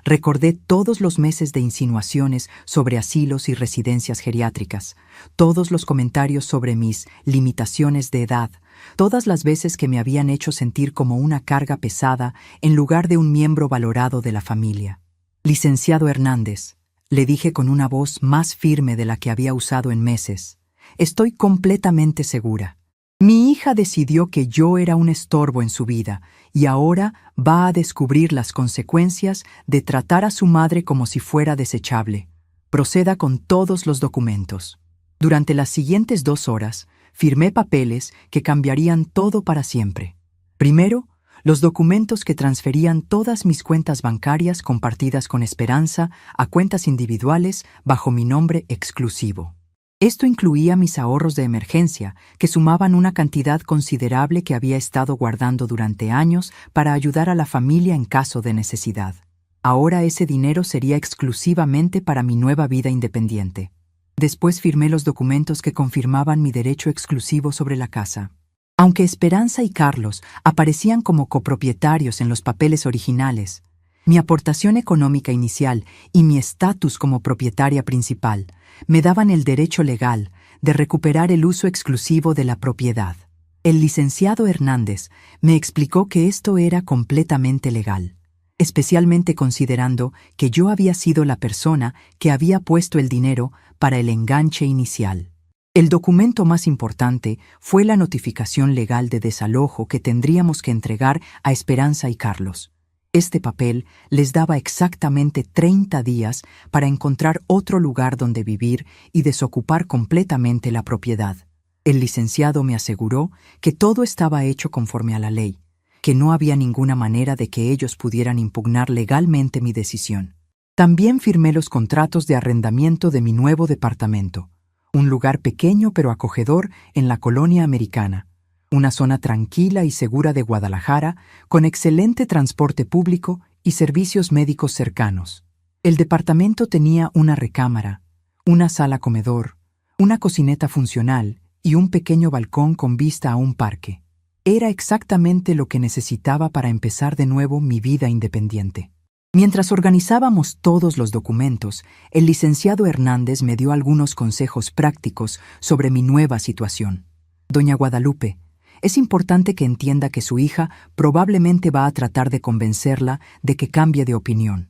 Recordé todos los meses de insinuaciones sobre asilos y residencias geriátricas, todos los comentarios sobre mis limitaciones de edad, todas las veces que me habían hecho sentir como una carga pesada en lugar de un miembro valorado de la familia. Licenciado Hernández, le dije con una voz más firme de la que había usado en meses, estoy completamente segura. Mi hija decidió que yo era un estorbo en su vida y ahora va a descubrir las consecuencias de tratar a su madre como si fuera desechable. Proceda con todos los documentos. Durante las siguientes 2 horas, firmé papeles que cambiarían todo para siempre. Primero, los documentos que transferían todas mis cuentas bancarias compartidas con Esperanza a cuentas individuales bajo mi nombre exclusivo. Esto incluía mis ahorros de emergencia, que sumaban una cantidad considerable que había estado guardando durante años para ayudar a la familia en caso de necesidad. Ahora ese dinero sería exclusivamente para mi nueva vida independiente. Después firmé los documentos que confirmaban mi derecho exclusivo sobre la casa. Aunque Esperanza y Carlos aparecían como copropietarios en los papeles originales, mi aportación económica inicial y mi estatus como propietaria principal me daban el derecho legal de recuperar el uso exclusivo de la propiedad. El licenciado Hernández me explicó que esto era completamente legal, especialmente considerando que yo había sido la persona que había puesto el dinero para el enganche inicial. El documento más importante fue la notificación legal de desalojo que tendríamos que entregar a Esperanza y Carlos. Este papel les daba exactamente 30 días para encontrar otro lugar donde vivir y desocupar completamente la propiedad. El licenciado me aseguró que todo estaba hecho conforme a la ley, que no había ninguna manera de que ellos pudieran impugnar legalmente mi decisión. También firmé los contratos de arrendamiento de mi nuevo departamento, un lugar pequeño pero acogedor en la colonia americana. Una zona tranquila y segura de Guadalajara, con excelente transporte público y servicios médicos cercanos. El departamento tenía una recámara, una sala comedor, una cocineta funcional y un pequeño balcón con vista a un parque. Era exactamente lo que necesitaba para empezar de nuevo mi vida independiente. Mientras organizábamos todos los documentos, el licenciado Hernández me dio algunos consejos prácticos sobre mi nueva situación. Doña Guadalupe, es importante que entienda que su hija probablemente va a tratar de convencerla de que cambie de opinión.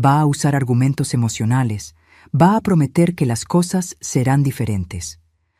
Va a usar argumentos emocionales, va a prometer que las cosas serán diferentes.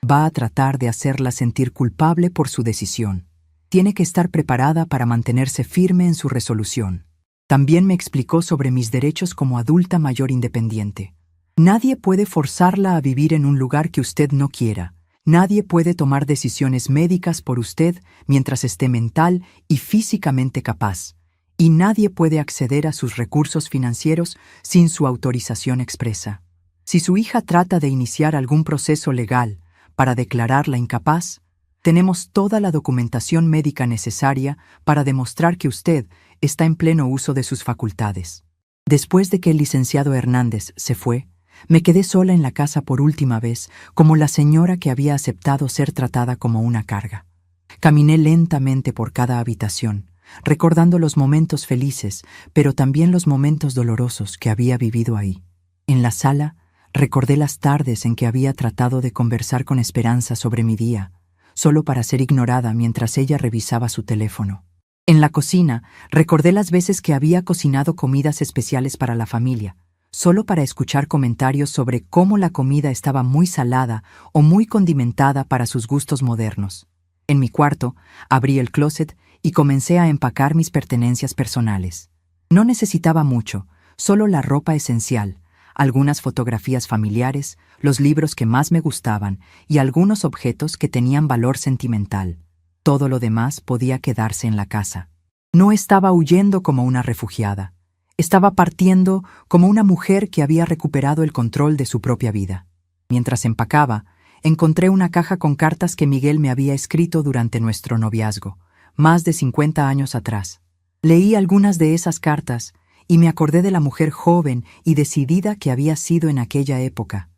Va a tratar de hacerla sentir culpable por su decisión. Tiene que estar preparada para mantenerse firme en su resolución. También me explicó sobre mis derechos como adulta mayor independiente. Nadie puede forzarla a vivir en un lugar que usted no quiera. Nadie puede tomar decisiones médicas por usted mientras esté mental y físicamente capaz, y nadie puede acceder a sus recursos financieros sin su autorización expresa. Si su hija trata de iniciar algún proceso legal para declararla incapaz, tenemos toda la documentación médica necesaria para demostrar que usted está en pleno uso de sus facultades. Después de que el licenciado Hernández se fue, me quedé sola en la casa por última vez, como la señora que había aceptado ser tratada como una carga. Caminé lentamente por cada habitación, recordando los momentos felices, pero también los momentos dolorosos que había vivido ahí. En la sala, recordé las tardes en que había tratado de conversar con Esperanza sobre mi día, solo para ser ignorada mientras ella revisaba su teléfono. En la cocina, recordé las veces que había cocinado comidas especiales para la familia, solo para escuchar comentarios sobre cómo la comida estaba muy salada o muy condimentada para sus gustos modernos. En mi cuarto, abrí el closet y comencé a empacar mis pertenencias personales. No necesitaba mucho, solo la ropa esencial, algunas fotografías familiares, los libros que más me gustaban y algunos objetos que tenían valor sentimental. Todo lo demás podía quedarse en la casa. No estaba huyendo como una refugiada. Estaba partiendo como una mujer que había recuperado el control de su propia vida. Mientras empacaba, encontré una caja con cartas que Miguel me había escrito durante nuestro noviazgo, más de 50 años atrás. Leí algunas de esas cartas y me acordé de la mujer joven y decidida que había sido en aquella época.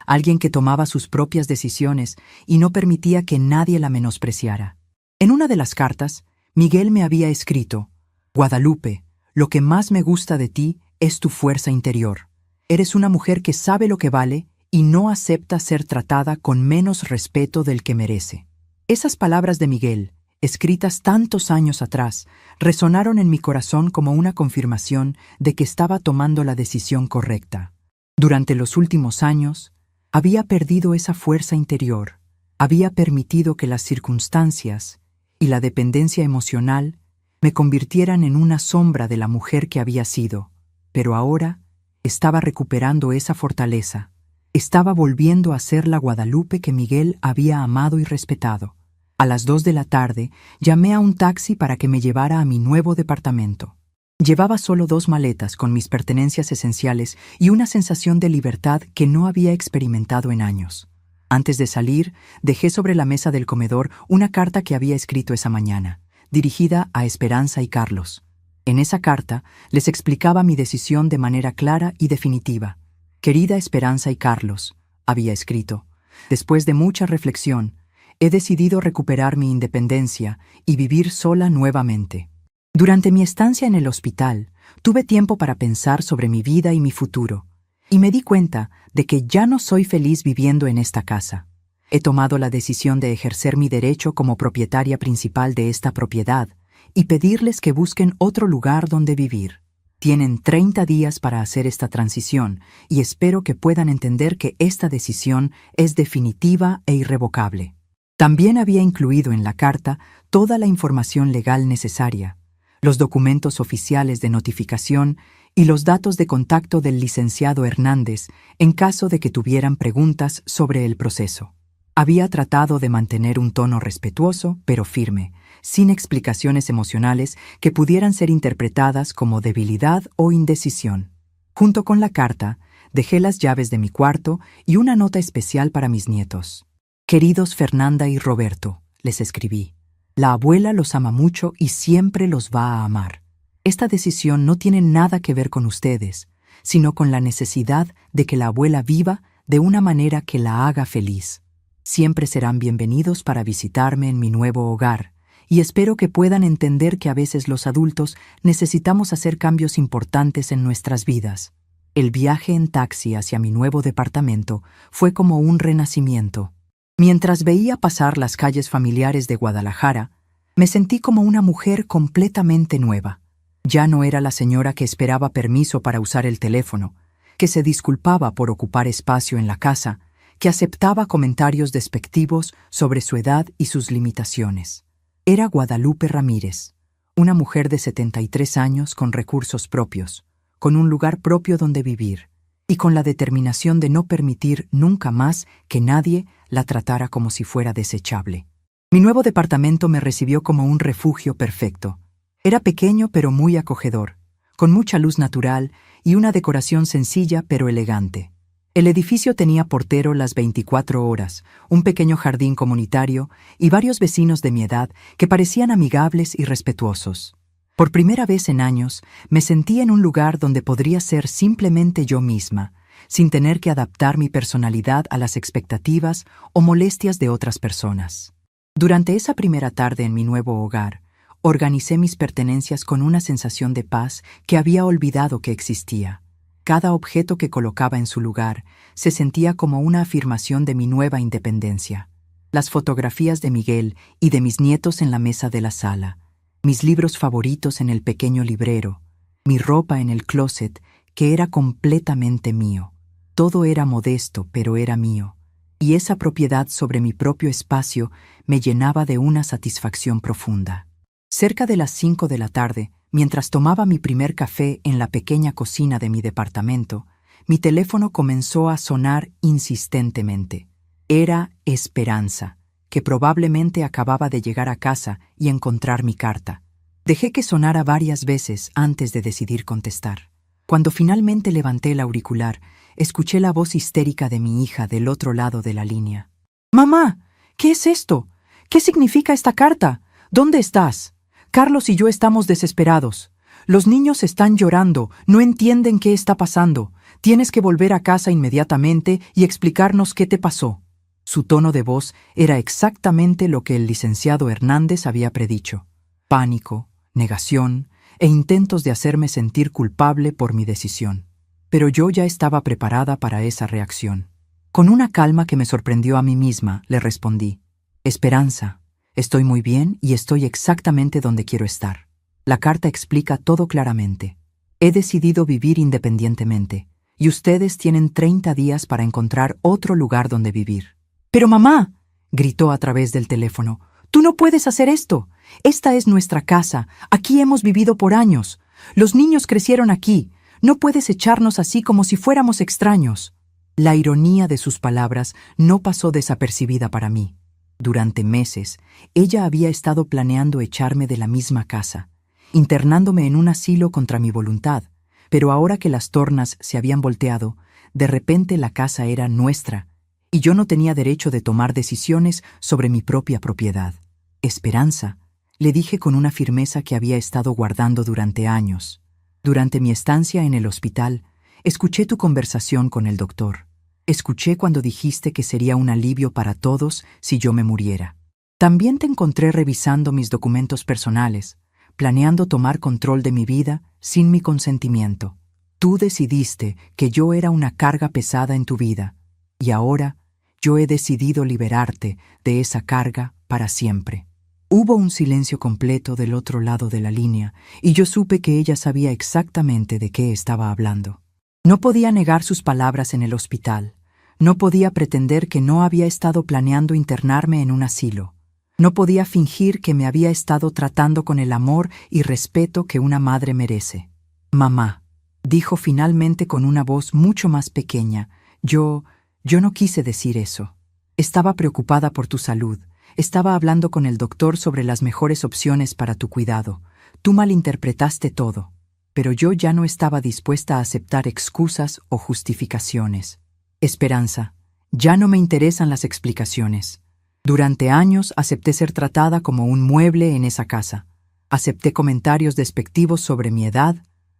Alguien que tomaba sus propias decisiones y no permitía que nadie la menospreciara. En una de las cartas, Miguel me había escrito: Guadalupe, lo que más me gusta de ti es tu fuerza interior. Eres una mujer que sabe lo que vale y no acepta ser tratada con menos respeto del que merece. Esas palabras de Miguel, escritas tantos años atrás, resonaron en mi corazón como una confirmación de que estaba tomando la decisión correcta. Durante los últimos años, había perdido esa fuerza interior, había permitido que las circunstancias y la dependencia emocional me convirtieran en una sombra de la mujer que había sido, pero ahora estaba recuperando esa fortaleza, estaba volviendo a ser la Guadalupe que Miguel había amado y respetado. A las 2 de la tarde, llamé a un taxi para que me llevara a mi nuevo departamento. Llevaba solo 2 maletas con mis pertenencias esenciales y una sensación de libertad que no había experimentado en años. Antes de salir, dejé sobre la mesa del comedor una carta que había escrito esa mañana, dirigida a Esperanza y Carlos. En esa carta les explicaba mi decisión de manera clara y definitiva. Querida Esperanza y Carlos, había escrito, después de mucha reflexión, he decidido recuperar mi independencia y vivir sola nuevamente. Durante mi estancia en el hospital, tuve tiempo para pensar sobre mi vida y mi futuro, y me di cuenta de que ya no soy feliz viviendo en esta casa. He tomado la decisión de ejercer mi derecho como propietaria principal de esta propiedad y pedirles que busquen otro lugar donde vivir. Tienen 30 días para hacer esta transición y espero que puedan entender que esta decisión es definitiva e irrevocable. También había incluido en la carta toda la información legal necesaria, los documentos oficiales de notificación y los datos de contacto del licenciado Hernández en caso de que tuvieran preguntas sobre el proceso. Había tratado de mantener un tono respetuoso, pero firme, sin explicaciones emocionales que pudieran ser interpretadas como debilidad o indecisión. Junto con la carta, dejé las llaves de mi cuarto y una nota especial para mis nietos. Queridos Fernanda y Roberto, les escribí. La abuela los ama mucho y siempre los va a amar. Esta decisión no tiene nada que ver con ustedes, sino con la necesidad de que la abuela viva de una manera que la haga feliz. Siempre serán bienvenidos para visitarme en mi nuevo hogar, y espero que puedan entender que a veces los adultos necesitamos hacer cambios importantes en nuestras vidas. El viaje en taxi hacia mi nuevo departamento fue como un renacimiento. Mientras veía pasar las calles familiares de Guadalajara, me sentí como una mujer completamente nueva. Ya no era la señora que esperaba permiso para usar el teléfono, que se disculpaba por ocupar espacio en la casa, que aceptaba comentarios despectivos sobre su edad y sus limitaciones. Era Guadalupe Ramírez, una mujer de 73 años con recursos propios, con un lugar propio donde vivir, y con la determinación de no permitir nunca más que nadie la tratara como si fuera desechable. Mi nuevo departamento me recibió como un refugio perfecto. Era pequeño pero muy acogedor, con mucha luz natural y una decoración sencilla pero elegante. El edificio tenía portero las 24 horas, un pequeño jardín comunitario y varios vecinos de mi edad que parecían amigables y respetuosos. Por primera vez en años, me sentí en un lugar donde podría ser simplemente yo misma, sin tener que adaptar mi personalidad a las expectativas o molestias de otras personas. Durante esa primera tarde en mi nuevo hogar, organicé mis pertenencias con una sensación de paz que había olvidado que existía. Cada objeto que colocaba en su lugar se sentía como una afirmación de mi nueva independencia. Las fotografías de Miguel y de mis nietos en la mesa de la sala, mis libros favoritos en el pequeño librero, mi ropa en el closet, que era completamente mío. Todo era modesto, pero era mío, y esa propiedad sobre mi propio espacio me llenaba de una satisfacción profunda. Cerca de las 5 de la tarde, mientras tomaba mi primer café en la pequeña cocina de mi departamento, mi teléfono comenzó a sonar insistentemente. Era Esperanza, que probablemente acababa de llegar a casa y encontrar mi carta. Dejé que sonara varias veces antes de decidir contestar. Cuando finalmente levanté el auricular, escuché la voz histérica de mi hija del otro lado de la línea. «Mamá, ¿qué es esto? ¿Qué significa esta carta? ¿Dónde estás? Carlos y yo estamos desesperados. Los niños están llorando, no entienden qué está pasando. Tienes que volver a casa inmediatamente y explicarnos qué te pasó». Su tono de voz era exactamente lo que el licenciado Hernández había predicho. Pánico, negación e intentos de hacerme sentir culpable por mi decisión. Pero yo ya estaba preparada para esa reacción. Con una calma que me sorprendió a mí misma, le respondí: «Esperanza, estoy muy bien y estoy exactamente donde quiero estar. La carta explica todo claramente. He decidido vivir independientemente, y ustedes tienen 30 días para encontrar otro lugar donde vivir». «Pero mamá», gritó a través del teléfono, «tú no puedes hacer esto. Esta es nuestra casa, aquí hemos vivido por años. Los niños crecieron aquí. No puedes echarnos así como si fuéramos extraños». La ironía de sus palabras no pasó desapercibida para mí. Durante meses, ella había estado planeando echarme de la misma casa, internándome en un asilo contra mi voluntad, pero ahora que las tornas se habían volteado, de repente la casa era nuestra, y yo no tenía derecho de tomar decisiones sobre mi propia propiedad. «Esperanza», le dije con una firmeza que había estado guardando durante años. «Durante mi estancia en el hospital, escuché tu conversación con el doctor. Escuché cuando dijiste que sería un alivio para todos si yo me muriera. También te encontré revisando mis documentos personales, planeando tomar control de mi vida sin mi consentimiento. Tú decidiste que yo era una carga pesada en tu vida, y ahora yo he decidido liberarte de esa carga para siempre». Hubo un silencio completo del otro lado de la línea, y yo supe que ella sabía exactamente de qué estaba hablando. No podía negar sus palabras en el hospital. No podía pretender que no había estado planeando internarme en un asilo. No podía fingir que me había estado tratando con el amor y respeto que una madre merece. «Mamá», dijo finalmente con una voz mucho más pequeña, yo no quise decir eso. Estaba preocupada por tu salud. Estaba hablando con el doctor sobre las mejores opciones para tu cuidado. Tú malinterpretaste todo. Pero yo ya no estaba dispuesta a aceptar excusas o justificaciones. «Esperanza, ya no me interesan las explicaciones. Durante años acepté ser tratada como un mueble en esa casa. Acepté comentarios despectivos sobre mi edad.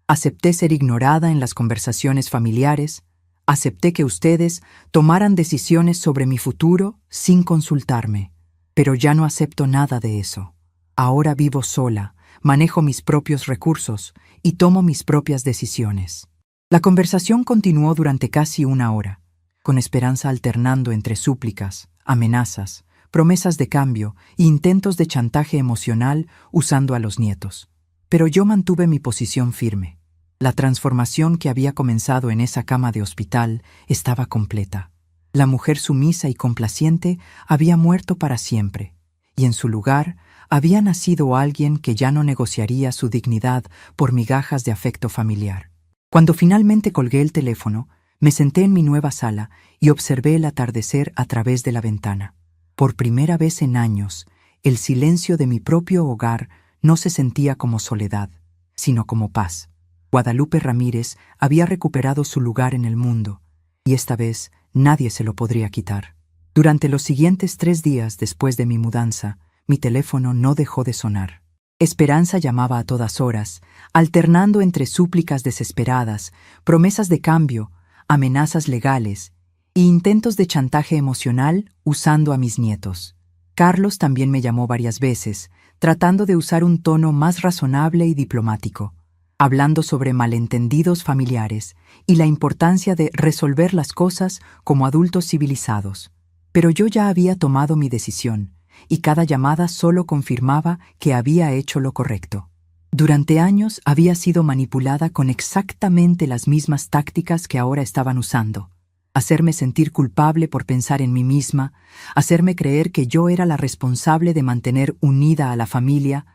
Acepté ser ignorada en las conversaciones familiares. Acepté que ustedes tomaran decisiones sobre mi futuro sin consultarme. Pero ya no acepto nada de eso. Ahora vivo sola, manejo mis propios recursos y tomo mis propias decisiones». La conversación continuó durante casi una hora, con Esperanza alternando entre súplicas, amenazas, promesas de cambio e intentos de chantaje emocional usando a los nietos. Pero yo mantuve mi posición firme. La transformación que había comenzado en esa cama de hospital estaba completa. La mujer sumisa y complaciente había muerto para siempre, y en su lugar había nacido alguien que ya no negociaría su dignidad por migajas de afecto familiar. Cuando finalmente colgué el teléfono, me senté en mi nueva sala y observé el atardecer a través de la ventana. Por primera vez en años, el silencio de mi propio hogar no se sentía como soledad, sino como paz. Guadalupe Ramírez había recuperado su lugar en el mundo, y esta vez nadie se lo podría quitar. Durante los siguientes 3 días después de mi mudanza, mi teléfono no dejó de sonar. Esperanza llamaba a todas horas, alternando entre súplicas desesperadas, promesas de cambio, amenazas legales e intentos de chantaje emocional usando a mis nietos. Carlos también me llamó varias veces, tratando de usar un tono más razonable y diplomático, hablando sobre malentendidos familiares y la importancia de resolver las cosas como adultos civilizados. Pero yo ya había tomado mi decisión, y cada llamada solo confirmaba que había hecho lo correcto. Durante años había sido manipulada con exactamente las mismas tácticas que ahora estaban usando. Hacerme sentir culpable por pensar en mí misma, hacerme creer que yo era la responsable de mantener unida a la familia,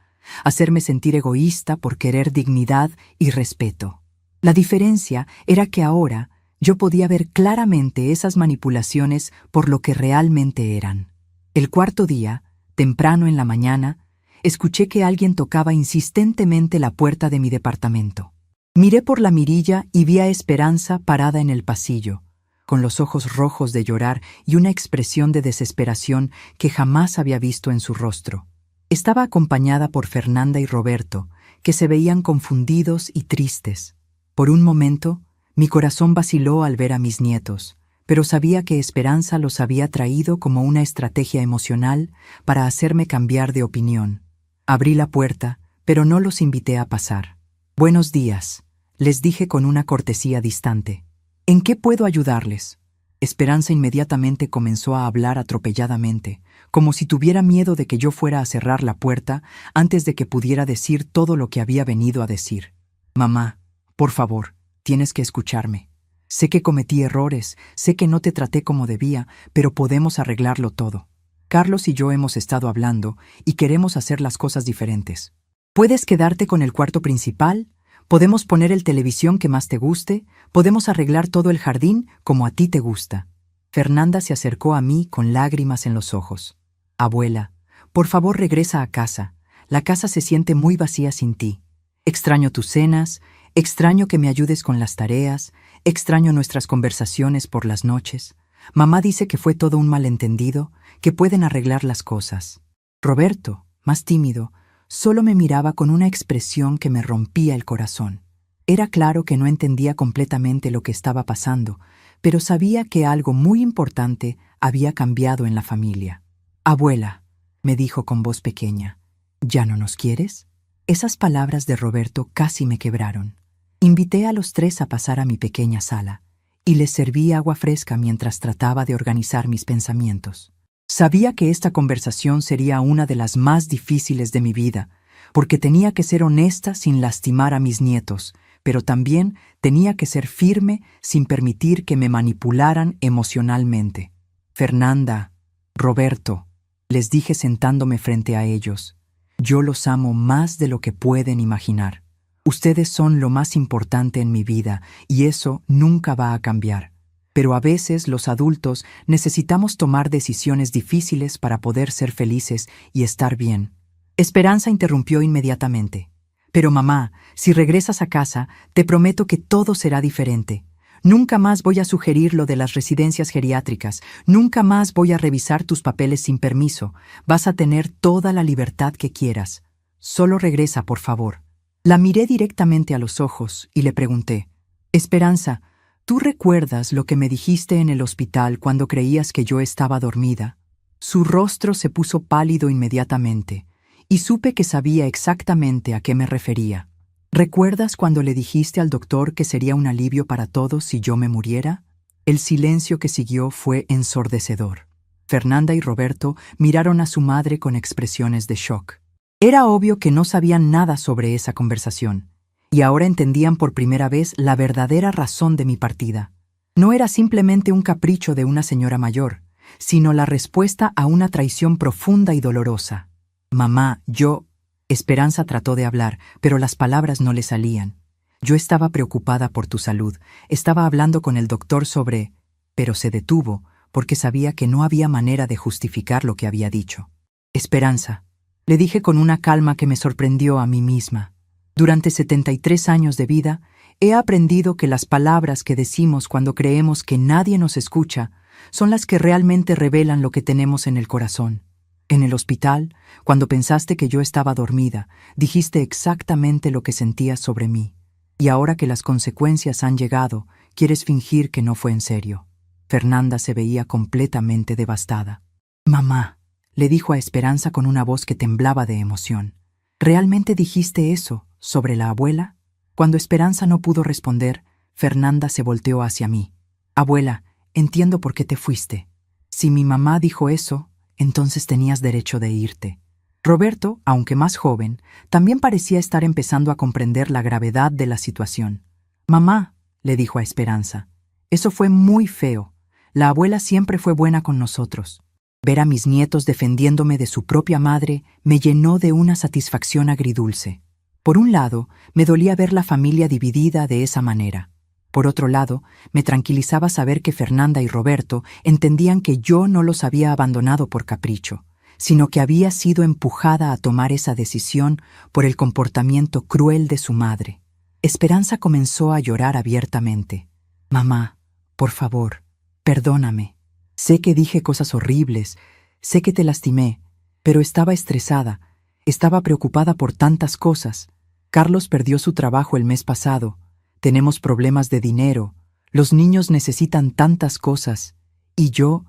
hacerme sentir egoísta por querer dignidad y respeto. La diferencia era que ahora yo podía ver claramente esas manipulaciones por lo que realmente eran. El cuarto día, temprano en la mañana, escuché que alguien tocaba insistentemente la puerta de mi departamento. Miré por la mirilla y vi a Esperanza parada en el pasillo, con los ojos rojos de llorar y una expresión de desesperación que jamás había visto en su rostro. Estaba acompañada por Fernanda y Roberto, que se veían confundidos y tristes. Por un momento, mi corazón vaciló al ver a mis nietos, pero sabía que Esperanza los había traído como una estrategia emocional para hacerme cambiar de opinión. Abrí la puerta, pero no los invité a pasar. «Buenos días», les dije con una cortesía distante. «¿En qué puedo ayudarles?» Esperanza inmediatamente comenzó a hablar atropelladamente, como si tuviera miedo de que yo fuera a cerrar la puerta antes de que pudiera decir todo lo que había venido a decir. «Mamá, por favor, tienes que escucharme. Sé que cometí errores, sé que no te traté como debía, pero podemos arreglarlo todo. Carlos y yo hemos estado hablando y queremos hacer las cosas diferentes. Puedes quedarte con el cuarto principal, podemos poner el televisión que más te guste, podemos arreglar todo el jardín como a ti te gusta». Fernanda se acercó a mí con lágrimas en los ojos. «Abuela, por favor regresa a casa. La casa se siente muy vacía sin ti. Extraño tus cenas, extraño que me ayudes con las tareas, extraño nuestras conversaciones por las noches. Mamá dice que fue todo un malentendido, que pueden arreglar las cosas». Roberto, más tímido, solo me miraba con una expresión que me rompía el corazón. Era claro que no entendía completamente lo que estaba pasando, pero sabía que algo muy importante había cambiado en la familia. «Abuela», me dijo con voz pequeña, «¿ya no nos quieres?». Esas palabras de Roberto casi me quebraron. Invité a los tres a pasar a mi pequeña sala y les serví agua fresca mientras trataba de organizar mis pensamientos. Sabía que esta conversación sería una de las más difíciles de mi vida, porque tenía que ser honesta sin lastimar a mis nietos, pero también tenía que ser firme sin permitir que me manipularan emocionalmente. «Fernanda, Roberto», les dije sentándome frente a ellos, «yo los amo más de lo que pueden imaginar. Ustedes son lo más importante en mi vida y eso nunca va a cambiar. Pero a veces los adultos necesitamos tomar decisiones difíciles para poder ser felices y estar bien». Esperanza interrumpió inmediatamente. «Pero mamá, si regresas a casa, te prometo que todo será diferente. Nunca más voy a sugerir lo de las residencias geriátricas, nunca más voy a revisar tus papeles sin permiso. Vas a tener toda la libertad que quieras. Solo regresa, por favor». La miré directamente a los ojos y le pregunté, «Esperanza, ¿tú recuerdas lo que me dijiste en el hospital cuando creías que yo estaba dormida?». Su rostro se puso pálido inmediatamente, y supe que sabía exactamente a qué me refería. «¿Recuerdas cuando le dijiste al doctor que sería un alivio para todos si yo me muriera?». El silencio que siguió fue ensordecedor. Fernanda y Roberto miraron a su madre con expresiones de shock. Era obvio que no sabían nada sobre esa conversación, y ahora entendían por primera vez la verdadera razón de mi partida. No era simplemente un capricho de una señora mayor, sino la respuesta a una traición profunda y dolorosa. «Mamá, yo…». Esperanza trató de hablar, pero las palabras no le salían. «Yo estaba preocupada por tu salud, estaba hablando con el doctor sobre…». Pero se detuvo, porque sabía que no había manera de justificar lo que había dicho. «Esperanza», le dije con una calma que me sorprendió a mí misma. «Durante 73 años de vida, he aprendido que las palabras que decimos cuando creemos que nadie nos escucha son las que realmente revelan lo que tenemos en el corazón. En el hospital, cuando pensaste que yo estaba dormida, dijiste exactamente lo que sentías sobre mí. Y ahora que las consecuencias han llegado, quieres fingir que no fue en serio». Fernanda se veía completamente devastada. «Mamá», le dijo a Esperanza con una voz que temblaba de emoción, «¿realmente dijiste eso sobre la abuela?». Cuando Esperanza no pudo responder, Fernanda se volteó hacia mí. «Abuela, entiendo por qué te fuiste. Si mi mamá dijo eso, entonces tenías derecho de irte». Roberto, aunque más joven, también parecía estar empezando a comprender la gravedad de la situación. «Mamá», le dijo a Esperanza, «eso fue muy feo. La abuela siempre fue buena con nosotros». Ver a mis nietos defendiéndome de su propia madre me llenó de una satisfacción agridulce. Por un lado, me dolía ver la familia dividida de esa manera. Por otro lado, me tranquilizaba saber que Fernanda y Roberto entendían que yo no los había abandonado por capricho, sino que había sido empujada a tomar esa decisión por el comportamiento cruel de su madre. Esperanza comenzó a llorar abiertamente. «Mamá, por favor, perdóname. Sé que dije cosas horribles, sé que te lastimé, pero estaba estresada, estaba preocupada por tantas cosas. Carlos perdió su trabajo el mes pasado, tenemos problemas de dinero, los niños necesitan tantas cosas, y yo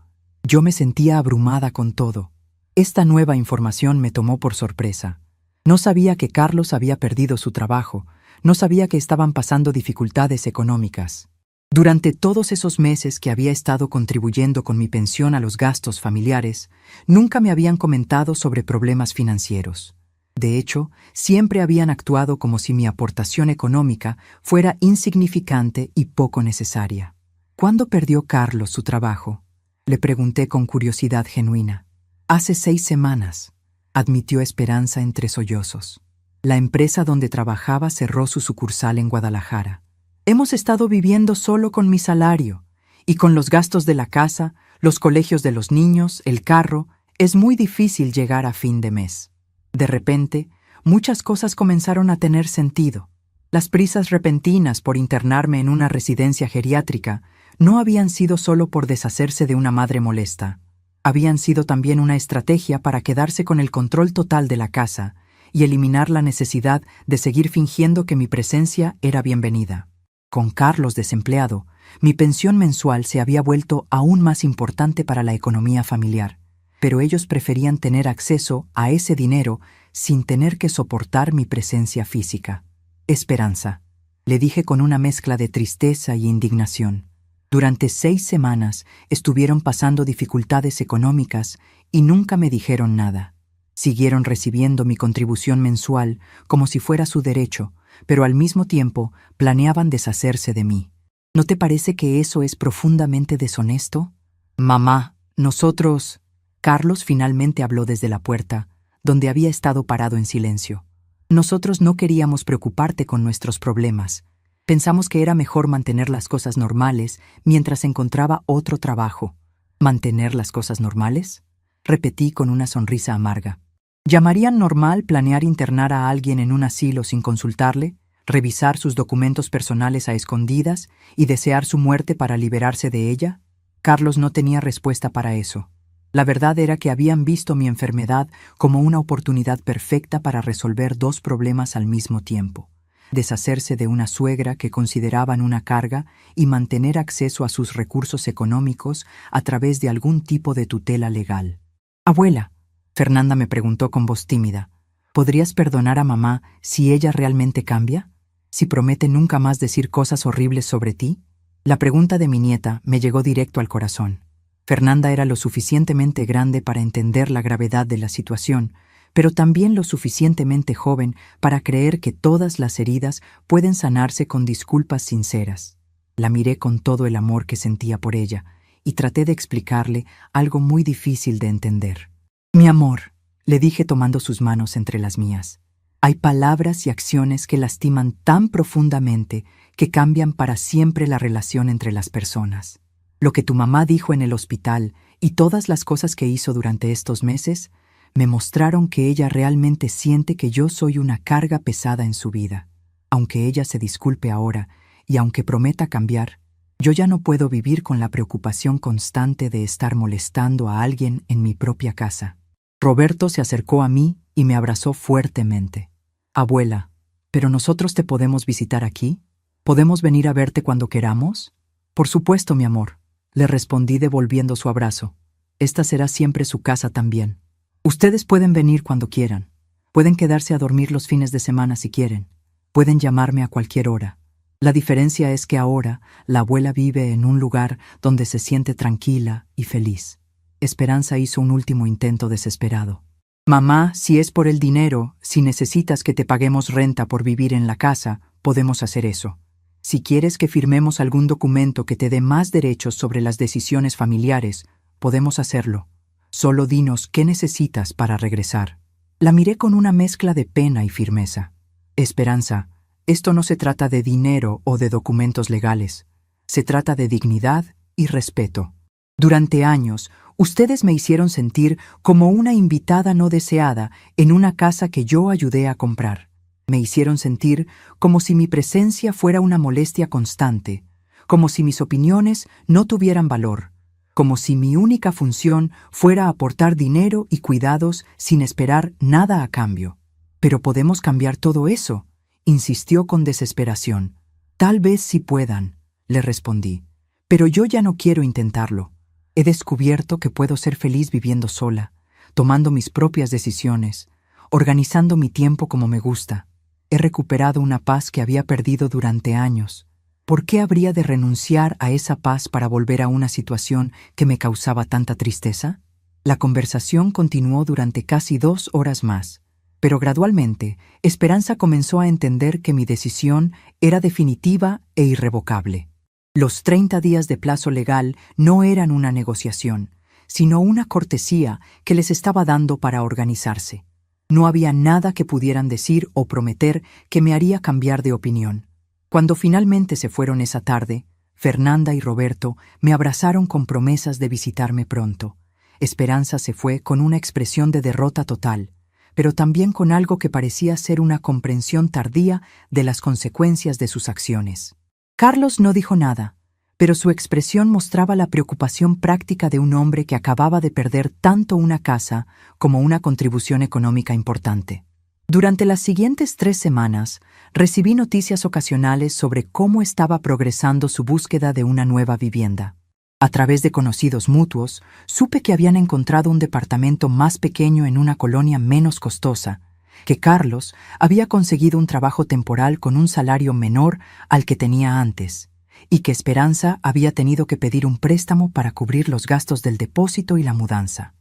me sentía abrumada con todo. Esta nueva información me tomó por sorpresa. No sabía que Carlos había perdido su trabajo, no sabía que estaban pasando dificultades económicas. Durante todos esos meses que había estado contribuyendo con mi pensión a los gastos familiares, nunca me habían comentado sobre problemas financieros. De hecho, siempre habían actuado como si mi aportación económica fuera insignificante y poco necesaria. ¿Cuándo perdió Carlos su trabajo?, le pregunté con curiosidad genuina. «Hace 6 semanas», admitió Esperanza entre sollozos. «La empresa donde trabajaba cerró su sucursal en Guadalajara. Hemos estado viviendo solo con mi salario, y con los gastos de la casa, los colegios de los niños, el carro, es muy difícil llegar a fin de mes». De repente, muchas cosas comenzaron a tener sentido. Las prisas repentinas por internarme en una residencia geriátrica no habían sido solo por deshacerse de una madre molesta. Habían sido también una estrategia para quedarse con el control total de la casa y eliminar la necesidad de seguir fingiendo que mi presencia era bienvenida. Con Carlos desempleado, mi pensión mensual se había vuelto aún más importante para la economía familiar, pero ellos preferían tener acceso a ese dinero sin tener que soportar mi presencia física. «Esperanza», le dije con una mezcla de tristeza y indignación. «Durante 6 semanas estuvieron pasando dificultades económicas y nunca me dijeron nada. Siguieron recibiendo mi contribución mensual como si fuera su derecho, pero al mismo tiempo planeaban deshacerse de mí. ¿No te parece que eso es profundamente deshonesto?» «Mamá, nosotros...» Carlos finalmente habló desde la puerta, donde había estado parado en silencio. «Nosotros no queríamos preocuparte con nuestros problemas. Pensamos que era mejor mantener las cosas normales mientras encontraba otro trabajo». «¿Mantener las cosas normales?», repetí con una sonrisa amarga. ¿Llamarían normal planear internar a alguien en un asilo sin consultarle, revisar sus documentos personales a escondidas y desear su muerte para liberarse de ella? Carlos no tenía respuesta para eso. La verdad era que habían visto mi enfermedad como una oportunidad perfecta para resolver 2 problemas al mismo tiempo: deshacerse de una suegra que consideraban una carga y mantener acceso a sus recursos económicos a través de algún tipo de tutela legal. «Abuela», Fernanda me preguntó con voz tímida, «¿podrías perdonar a mamá si ella realmente cambia? ¿Si promete nunca más decir cosas horribles sobre ti?» La pregunta de mi nieta me llegó directo al corazón. Fernanda era lo suficientemente grande para entender la gravedad de la situación, pero también lo suficientemente joven para creer que todas las heridas pueden sanarse con disculpas sinceras. La miré con todo el amor que sentía por ella y traté de explicarle algo muy difícil de entender. «Mi amor», le dije tomando sus manos entre las mías, «hay palabras y acciones que lastiman tan profundamente que cambian para siempre la relación entre las personas. Lo que tu mamá dijo en el hospital y todas las cosas que hizo durante estos meses me mostraron que ella realmente siente que yo soy una carga pesada en su vida. Aunque ella se disculpe ahora y aunque prometa cambiar, yo ya no puedo vivir con la preocupación constante de estar molestando a alguien en mi propia casa». Roberto se acercó a mí y me abrazó fuertemente. «Abuela, ¿pero nosotros te podemos visitar aquí? ¿Podemos venir a verte cuando queramos?» «Por supuesto, mi amor», le respondí devolviendo su abrazo. «Esta será siempre su casa también. Ustedes pueden venir cuando quieran. Pueden quedarse a dormir los fines de semana si quieren. Pueden llamarme a cualquier hora. La diferencia es que ahora la abuela vive en un lugar donde se siente tranquila y feliz». Esperanza hizo un último intento desesperado. «Mamá, si es por el dinero, si necesitas que te paguemos renta por vivir en la casa, podemos hacer eso. Si quieres que firmemos algún documento que te dé más derechos sobre las decisiones familiares, podemos hacerlo. Solo dinos qué necesitas para regresar». La miré con una mezcla de pena y firmeza. «Esperanza, esto no se trata de dinero o de documentos legales. Se trata de dignidad y respeto. Durante años, Ustedes me hicieron sentir como una invitada no deseada en una casa que yo ayudé a comprar. Me hicieron sentir como si mi presencia fuera una molestia constante, como si mis opiniones no tuvieran valor, como si mi única función fuera aportar dinero y cuidados sin esperar nada a cambio. «Pero podemos cambiar todo eso», insistió con desesperación. «Tal vez sí puedan», le respondí, «pero yo ya no quiero intentarlo. He descubierto que puedo ser feliz viviendo sola, tomando mis propias decisiones, organizando mi tiempo como me gusta. He recuperado una paz que había perdido durante años. ¿Por qué habría de renunciar a esa paz para volver a una situación que me causaba tanta tristeza?» La conversación continuó durante casi 2 horas más, pero gradualmente Esperanza comenzó a entender que mi decisión era definitiva e irrevocable. Los 30 días de plazo legal no eran una negociación, sino una cortesía que les estaba dando para organizarse. No había nada que pudieran decir o prometer que me haría cambiar de opinión. Cuando finalmente se fueron esa tarde, Fernanda y Roberto me abrazaron con promesas de visitarme pronto. Esperanza se fue con una expresión de derrota total, pero también con algo que parecía ser una comprensión tardía de las consecuencias de sus acciones. Carlos no dijo nada, pero su expresión mostraba la preocupación práctica de un hombre que acababa de perder tanto una casa como una contribución económica importante. Durante las siguientes 3 semanas, recibí noticias ocasionales sobre cómo estaba progresando su búsqueda de una nueva vivienda. A través de conocidos mutuos, supe que habían encontrado un departamento más pequeño en una colonia menos costosa, que Carlos había conseguido un trabajo temporal con un salario menor al que tenía antes, y que Esperanza había tenido que pedir un préstamo para cubrir los gastos del depósito y la mudanza.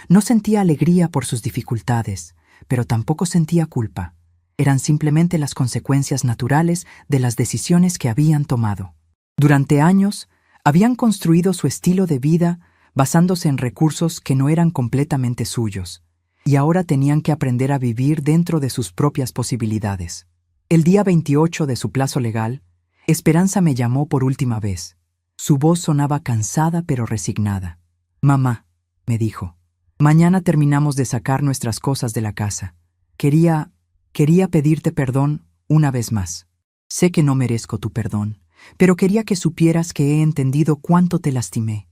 No sentía alegría por sus dificultades, pero tampoco sentía culpa. Eran simplemente las consecuencias naturales de las decisiones que habían tomado. Durante años, habían construido su estilo de vida basándose en recursos que no eran completamente suyos, y ahora tenían que aprender a vivir dentro de sus propias posibilidades. El día 28 de su plazo legal, Esperanza me llamó por última vez. Su voz sonaba cansada pero resignada. «Mamá», me dijo, «mañana terminamos de sacar nuestras cosas de la casa. Quería pedirte perdón una vez más. Sé que no merezco tu perdón, pero quería que supieras que he entendido cuánto te lastimé,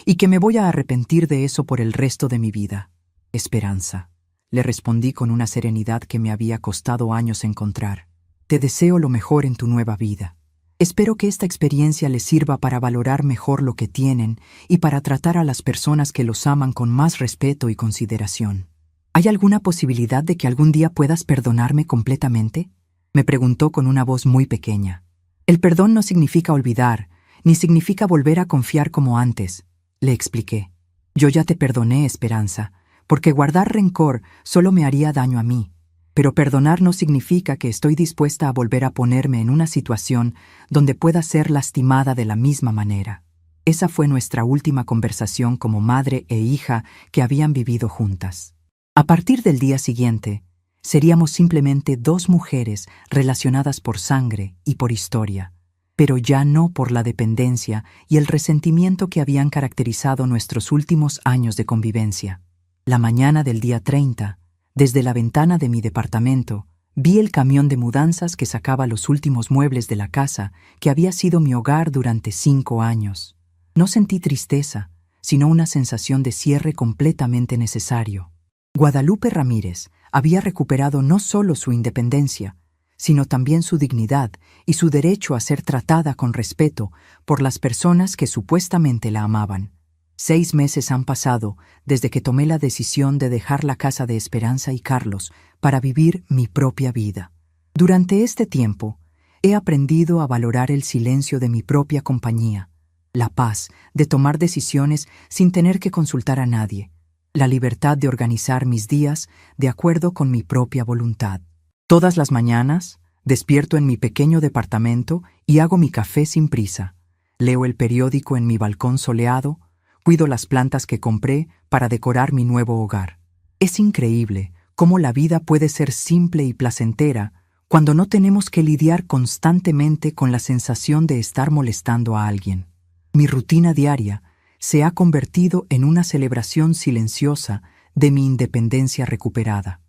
y que me voy a arrepentir de eso por el resto de mi vida». «Esperanza», le respondí con una serenidad que me había costado años encontrar. «Te deseo lo mejor en tu nueva vida. Espero que esta experiencia les sirva para valorar mejor lo que tienen y para tratar a las personas que los aman con más respeto y consideración». «¿Hay alguna posibilidad de que algún día puedas perdonarme completamente?», me preguntó con una voz muy pequeña. «El perdón no significa olvidar, ni significa volver a confiar como antes», le expliqué. «Yo ya te perdoné, Esperanza, porque guardar rencor solo me haría daño a mí. Pero perdonar no significa que estoy dispuesta a volver a ponerme en una situación donde pueda ser lastimada de la misma manera». Esa fue nuestra última conversación como madre e hija que habían vivido juntas. A partir del día siguiente, seríamos simplemente 2 mujeres relacionadas por sangre y por historia, pero ya no por la dependencia y el resentimiento que habían caracterizado nuestros últimos años de convivencia. La mañana del día 30, desde la ventana de mi departamento, vi el camión de mudanzas que sacaba los últimos muebles de la casa que había sido mi hogar durante 5 años. No sentí tristeza, sino una sensación de cierre completamente necesario. Guadalupe Ramírez había recuperado no solo su independencia, sino también su dignidad y su derecho a ser tratada con respeto por las personas que supuestamente la amaban. 6 meses han pasado desde que tomé la decisión de dejar la casa de Esperanza y Carlos para vivir mi propia vida. Durante este tiempo, he aprendido a valorar el silencio de mi propia compañía, la paz de tomar decisiones sin tener que consultar a nadie, la libertad de organizar mis días de acuerdo con mi propia voluntad. Todas las mañanas, despierto en mi pequeño departamento y hago mi café sin prisa. Leo el periódico en mi balcón soleado, cuido las plantas que compré para decorar mi nuevo hogar. Es increíble cómo la vida puede ser simple y placentera cuando no tenemos que lidiar constantemente con la sensación de estar molestando a alguien. Mi rutina diaria se ha convertido en una celebración silenciosa de mi independencia recuperada.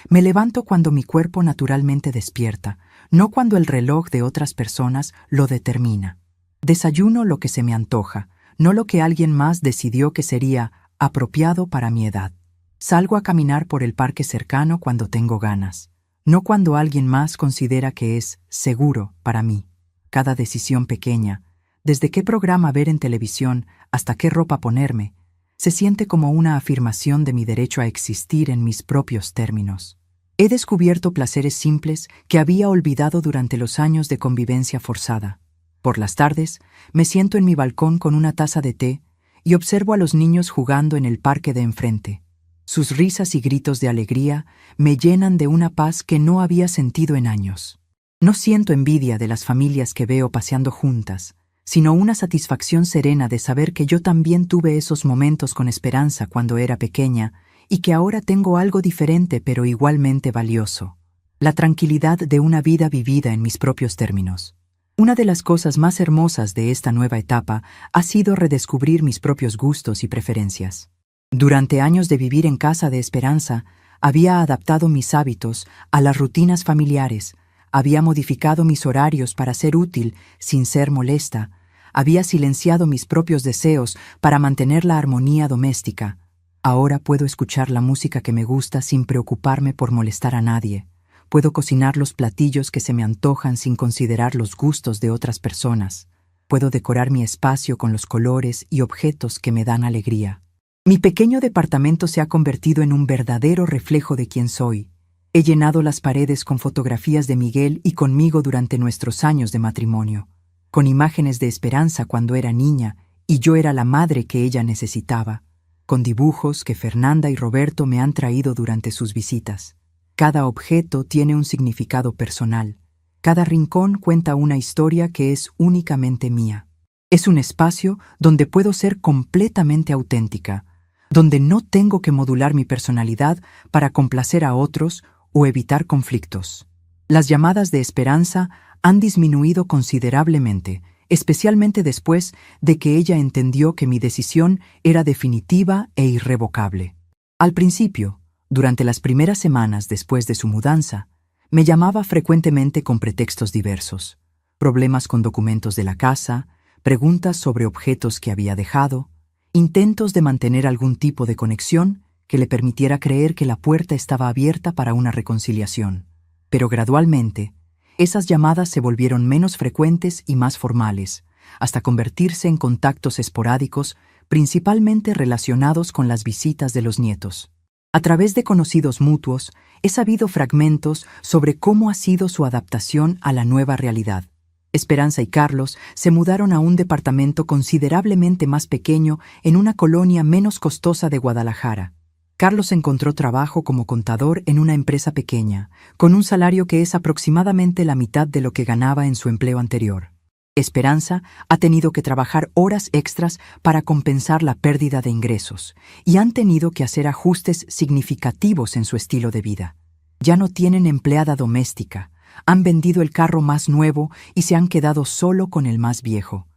Me levanto cuando mi cuerpo naturalmente despierta, no cuando el reloj de otras personas lo determina. Desayuno lo que se me antoja, no lo que alguien más decidió que sería apropiado para mi edad. Salgo a caminar por el parque cercano cuando tengo ganas, no cuando alguien más considera que es seguro para mí. Cada decisión pequeña, desde qué programa ver en televisión hasta qué ropa ponerme, se siente como una afirmación de mi derecho a existir en mis propios términos. He descubierto placeres simples que había olvidado durante los años de convivencia forzada. Por las tardes, me siento en mi balcón con una taza de té y observo a los niños jugando en el parque de enfrente. Sus risas y gritos de alegría me llenan de una paz que no había sentido en años. No siento envidia de las familias que veo paseando juntas, sino una satisfacción serena de saber que yo también tuve esos momentos con esperanza cuando era pequeña y que ahora tengo algo diferente pero igualmente valioso: la tranquilidad de una vida vivida en mis propios términos. Una de las cosas más hermosas de esta nueva etapa ha sido redescubrir mis propios gustos y preferencias. Durante años de vivir en casa de Esperanza, había adaptado mis hábitos a las rutinas familiares, había modificado mis horarios para ser útil sin ser molesta, había silenciado mis propios deseos para mantener la armonía doméstica. Ahora puedo escuchar la música que me gusta sin preocuparme por molestar a nadie. Puedo cocinar los platillos que se me antojan sin considerar los gustos de otras personas. Puedo decorar mi espacio con los colores y objetos que me dan alegría. Mi pequeño departamento se ha convertido en un verdadero reflejo de quién soy. He llenado las paredes con fotografías de Miguel y conmigo durante nuestros años de matrimonio, con imágenes de Esperanza cuando era niña y yo era la madre que ella necesitaba, con dibujos que Fernanda y Roberto me han traído durante sus visitas. Cada objeto tiene un significado personal. Cada rincón cuenta una historia que es únicamente mía. Es un espacio donde puedo ser completamente auténtica, donde no tengo que modular mi personalidad para complacer a otros o evitar conflictos. Las llamadas de Esperanza han disminuido considerablemente, especialmente después de que ella entendió que mi decisión era definitiva e irrevocable. Al principio, durante las primeras semanas después de su mudanza, me llamaba frecuentemente con pretextos diversos: problemas con documentos de la casa, preguntas sobre objetos que había dejado, intentos de mantener algún tipo de conexión que le permitiera creer que la puerta estaba abierta para una reconciliación. Pero gradualmente, esas llamadas se volvieron menos frecuentes y más formales, hasta convertirse en contactos esporádicos, principalmente relacionados con las visitas de los nietos. A través de conocidos mutuos, he sabido fragmentos sobre cómo ha sido su adaptación a la nueva realidad. Esperanza y Carlos se mudaron a un departamento considerablemente más pequeño en una colonia menos costosa de Guadalajara. Carlos encontró trabajo como contador en una empresa pequeña, con un salario que es aproximadamente la mitad de lo que ganaba en su empleo anterior. Esperanza ha tenido que trabajar horas extras para compensar la pérdida de ingresos, y han tenido que hacer ajustes significativos en su estilo de vida. Ya no tienen empleada doméstica, han vendido el carro más nuevo y se han quedado solo con el más viejo.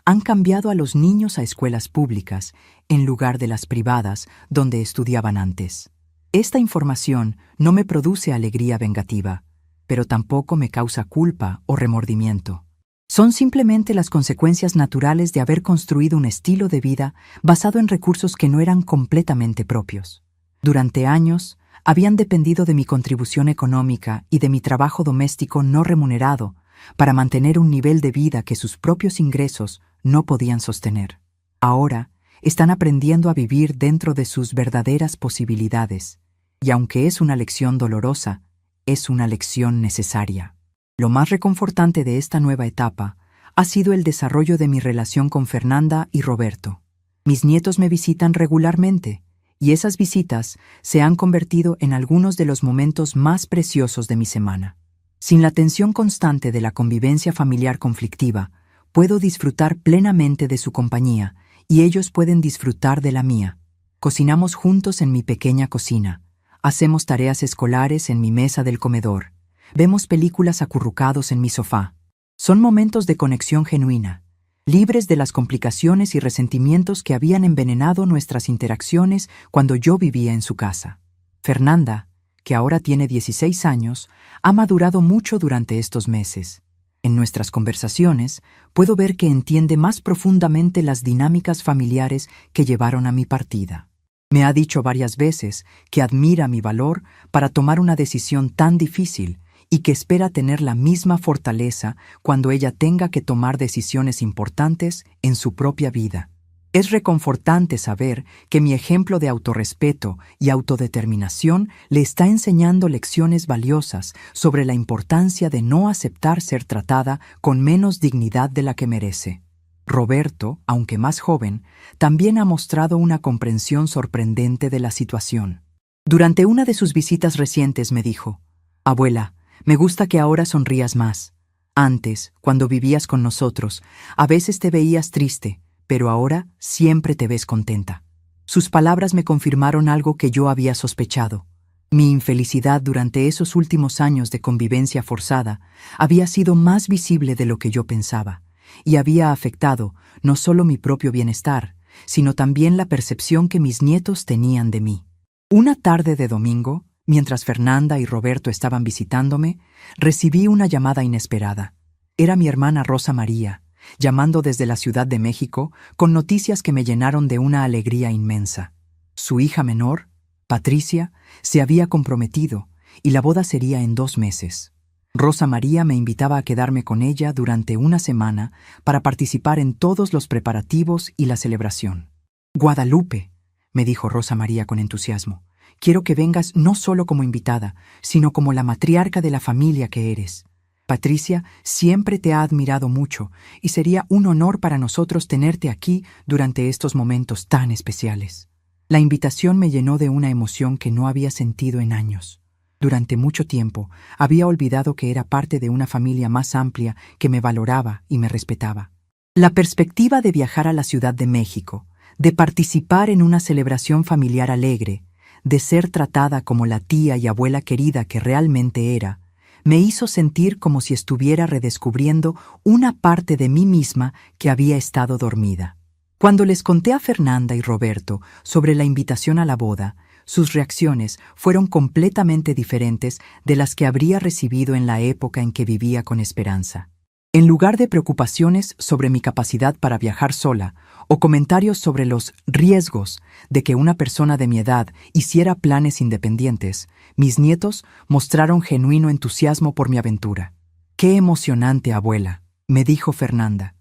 Han cambiado a los niños a escuelas públicas, en lugar de las privadas donde estudiaban antes. Esta información no me produce alegría vengativa, pero tampoco me causa culpa o remordimiento. Son simplemente las consecuencias naturales de haber construido un estilo de vida basado en recursos que no eran completamente propios. Durante años, habían dependido de mi contribución económica y de mi trabajo doméstico no remunerado para mantener un nivel de vida que sus propios ingresos no podían sostener. Ahora, están aprendiendo a vivir dentro de sus verdaderas posibilidades, y aunque es una lección dolorosa, es una lección necesaria. Lo más reconfortante de esta nueva etapa ha sido el desarrollo de mi relación con Fernanda y Roberto. Mis nietos me visitan regularmente, y esas visitas se han convertido en algunos de los momentos más preciosos de mi semana. Sin la tensión constante de la convivencia familiar conflictiva, puedo disfrutar plenamente de su compañía y ellos pueden disfrutar de la mía. Cocinamos juntos en mi pequeña cocina, hacemos tareas escolares en mi mesa del comedor, vemos películas acurrucados en mi sofá. Son momentos de conexión genuina, libres de las complicaciones y resentimientos que habían envenenado nuestras interacciones cuando yo vivía en su casa. Fernanda, que ahora tiene 16 años, ha madurado mucho durante estos meses. En nuestras conversaciones, puedo ver que entiende más profundamente las dinámicas familiares que llevaron a mi partida. Me ha dicho varias veces que admira mi valor para tomar una decisión tan difícil y que espera tener la misma fortaleza cuando ella tenga que tomar decisiones importantes en su propia vida. Es reconfortante saber que mi ejemplo de autorrespeto y autodeterminación le está enseñando lecciones valiosas sobre la importancia de no aceptar ser tratada con menos dignidad de la que merece. Roberto, aunque más joven, también ha mostrado una comprensión sorprendente de la situación. Durante una de sus visitas recientes me dijo: «Abuela, me gusta que ahora sonrías más. Antes, cuando vivías con nosotros, a veces te veías triste, pero ahora siempre te ves contenta». Sus palabras me confirmaron algo que yo había sospechado. Mi infelicidad durante esos últimos años de convivencia forzada había sido más visible de lo que yo pensaba, y había afectado no solo mi propio bienestar, sino también la percepción que mis nietos tenían de mí. Una tarde de domingo, mientras Fernanda y Roberto estaban visitándome, recibí una llamada inesperada. Era mi hermana Rosa María, llamando desde la Ciudad de México con noticias que me llenaron de una alegría inmensa. Su hija menor, Patricia, se había comprometido y la boda sería en 2 meses. Rosa María me invitaba a quedarme con ella durante una semana para participar en todos los preparativos y la celebración. «Guadalupe», me dijo Rosa María con entusiasmo, «quiero que vengas no solo como invitada, sino como la matriarca de la familia que eres. Patricia siempre te ha admirado mucho y sería un honor para nosotros tenerte aquí durante estos momentos tan especiales». La invitación me llenó de una emoción que no había sentido en años. Durante mucho tiempo había olvidado que era parte de una familia más amplia que me valoraba y me respetaba. La perspectiva de viajar a la Ciudad de México, de participar en una celebración familiar alegre, de ser tratada como la tía y abuela querida que realmente era, me hizo sentir como si estuviera redescubriendo una parte de mí misma que había estado dormida. Cuando les conté a Fernanda y Roberto sobre la invitación a la boda, sus reacciones fueron completamente diferentes de las que habría recibido en la época en que vivía con Esperanza. En lugar de preocupaciones sobre mi capacidad para viajar sola o comentarios sobre los riesgos de que una persona de mi edad hiciera planes independientes, mis nietos mostraron genuino entusiasmo por mi aventura. «Qué emocionante, abuela», me dijo Fernanda.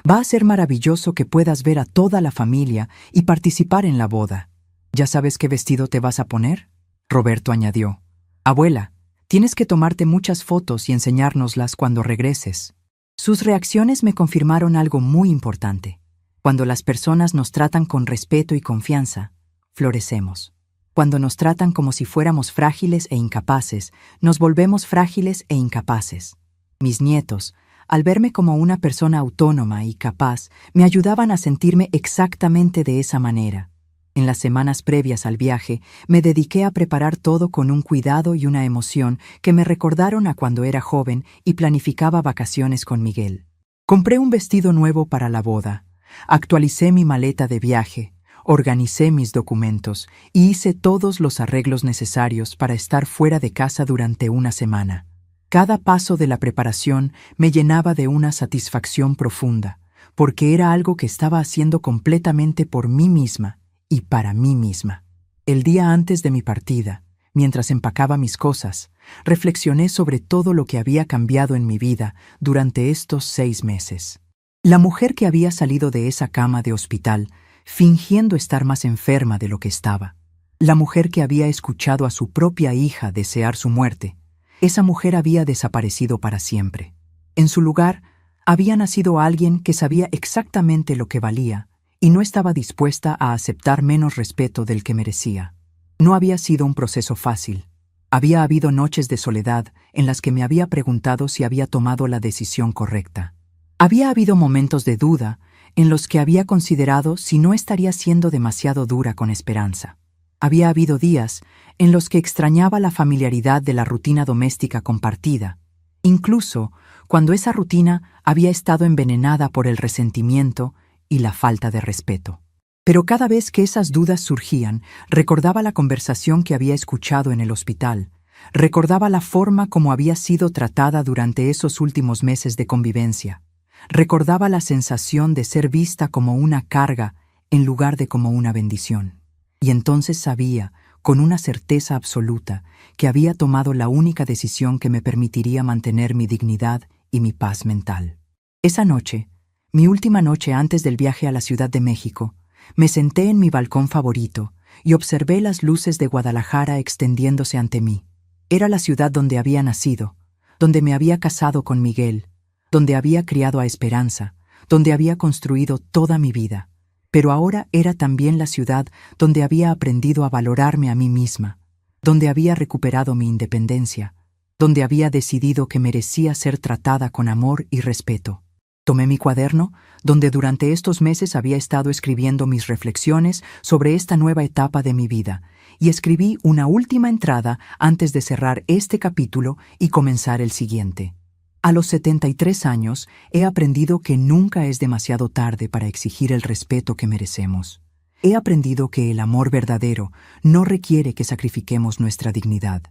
«Va a ser maravilloso que puedas ver a toda la familia y participar en la boda». «¿Ya sabes qué vestido te vas a poner?», Roberto añadió. «Abuela, tienes que tomarte muchas fotos y enseñárnoslas cuando regreses». Sus reacciones me confirmaron algo muy importante. Cuando las personas nos tratan con respeto y confianza, florecemos. Cuando nos tratan como si fuéramos frágiles e incapaces, nos volvemos frágiles e incapaces. Mis nietos, al verme como una persona autónoma y capaz, me ayudaban a sentirme exactamente de esa manera. En las semanas previas al viaje, me dediqué a preparar todo con un cuidado y una emoción que me recordaron a cuando era joven y planificaba vacaciones con Miguel. Compré un vestido nuevo para la boda, actualicé mi maleta de viaje, organicé mis documentos y hice todos los arreglos necesarios para estar fuera de casa durante una semana. Cada paso de la preparación me llenaba de una satisfacción profunda, porque era algo que estaba haciendo completamente por mí misma y para mí misma. El día antes de mi partida, mientras empacaba mis cosas, reflexioné sobre todo lo que había cambiado en mi vida durante estos 6 meses. La mujer que había salido de esa cama de hospital, fingiendo estar más enferma de lo que estaba. La mujer que había escuchado a su propia hija desear su muerte. Esa mujer había desaparecido para siempre. En su lugar, había nacido alguien que sabía exactamente lo que valía y no estaba dispuesta a aceptar menos respeto del que merecía. No había sido un proceso fácil. Había habido noches de soledad en las que me había preguntado si había tomado la decisión correcta. Había habido momentos de duda en los que había considerado si no estaría siendo demasiado dura con Esperanza. Había habido días en los que extrañaba la familiaridad de la rutina doméstica compartida, incluso cuando esa rutina había estado envenenada por el resentimiento y la falta de respeto. Pero cada vez que esas dudas surgían, recordaba la conversación que había escuchado en el hospital, recordaba la forma como había sido tratada durante esos últimos meses de convivencia, recordaba la sensación de ser vista como una carga en lugar de como una bendición. Y entonces sabía, con una certeza absoluta, que había tomado la única decisión que me permitiría mantener mi dignidad y mi paz mental. Esa noche, mi última noche antes del viaje a la Ciudad de México, me senté en mi balcón favorito y observé las luces de Guadalajara extendiéndose ante mí. Era la ciudad donde había nacido, donde me había casado con Miguel, donde había criado a Esperanza, donde había construido toda mi vida. Pero ahora era también la ciudad donde había aprendido a valorarme a mí misma, donde había recuperado mi independencia, donde había decidido que merecía ser tratada con amor y respeto. Tomé mi cuaderno, donde durante estos meses había estado escribiendo mis reflexiones sobre esta nueva etapa de mi vida, y escribí una última entrada antes de cerrar este capítulo y comenzar el siguiente. A los 73 años he aprendido que nunca es demasiado tarde para exigir el respeto que merecemos. He aprendido que el amor verdadero no requiere que sacrifiquemos nuestra dignidad.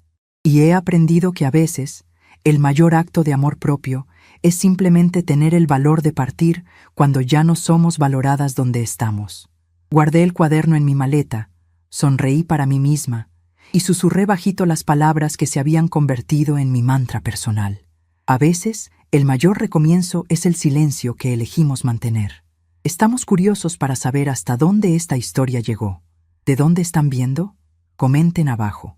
Y he aprendido que a veces, el mayor acto de amor propio es simplemente tener el valor de partir cuando ya no somos valoradas donde estamos. Guardé el cuaderno en mi maleta, sonreí para mí misma y susurré bajito las palabras que se habían convertido en mi mantra personal. A veces, el mayor recomienzo es el silencio que elegimos mantener. Estamos curiosos para saber hasta dónde esta historia llegó. ¿De dónde están viendo? Comenten abajo.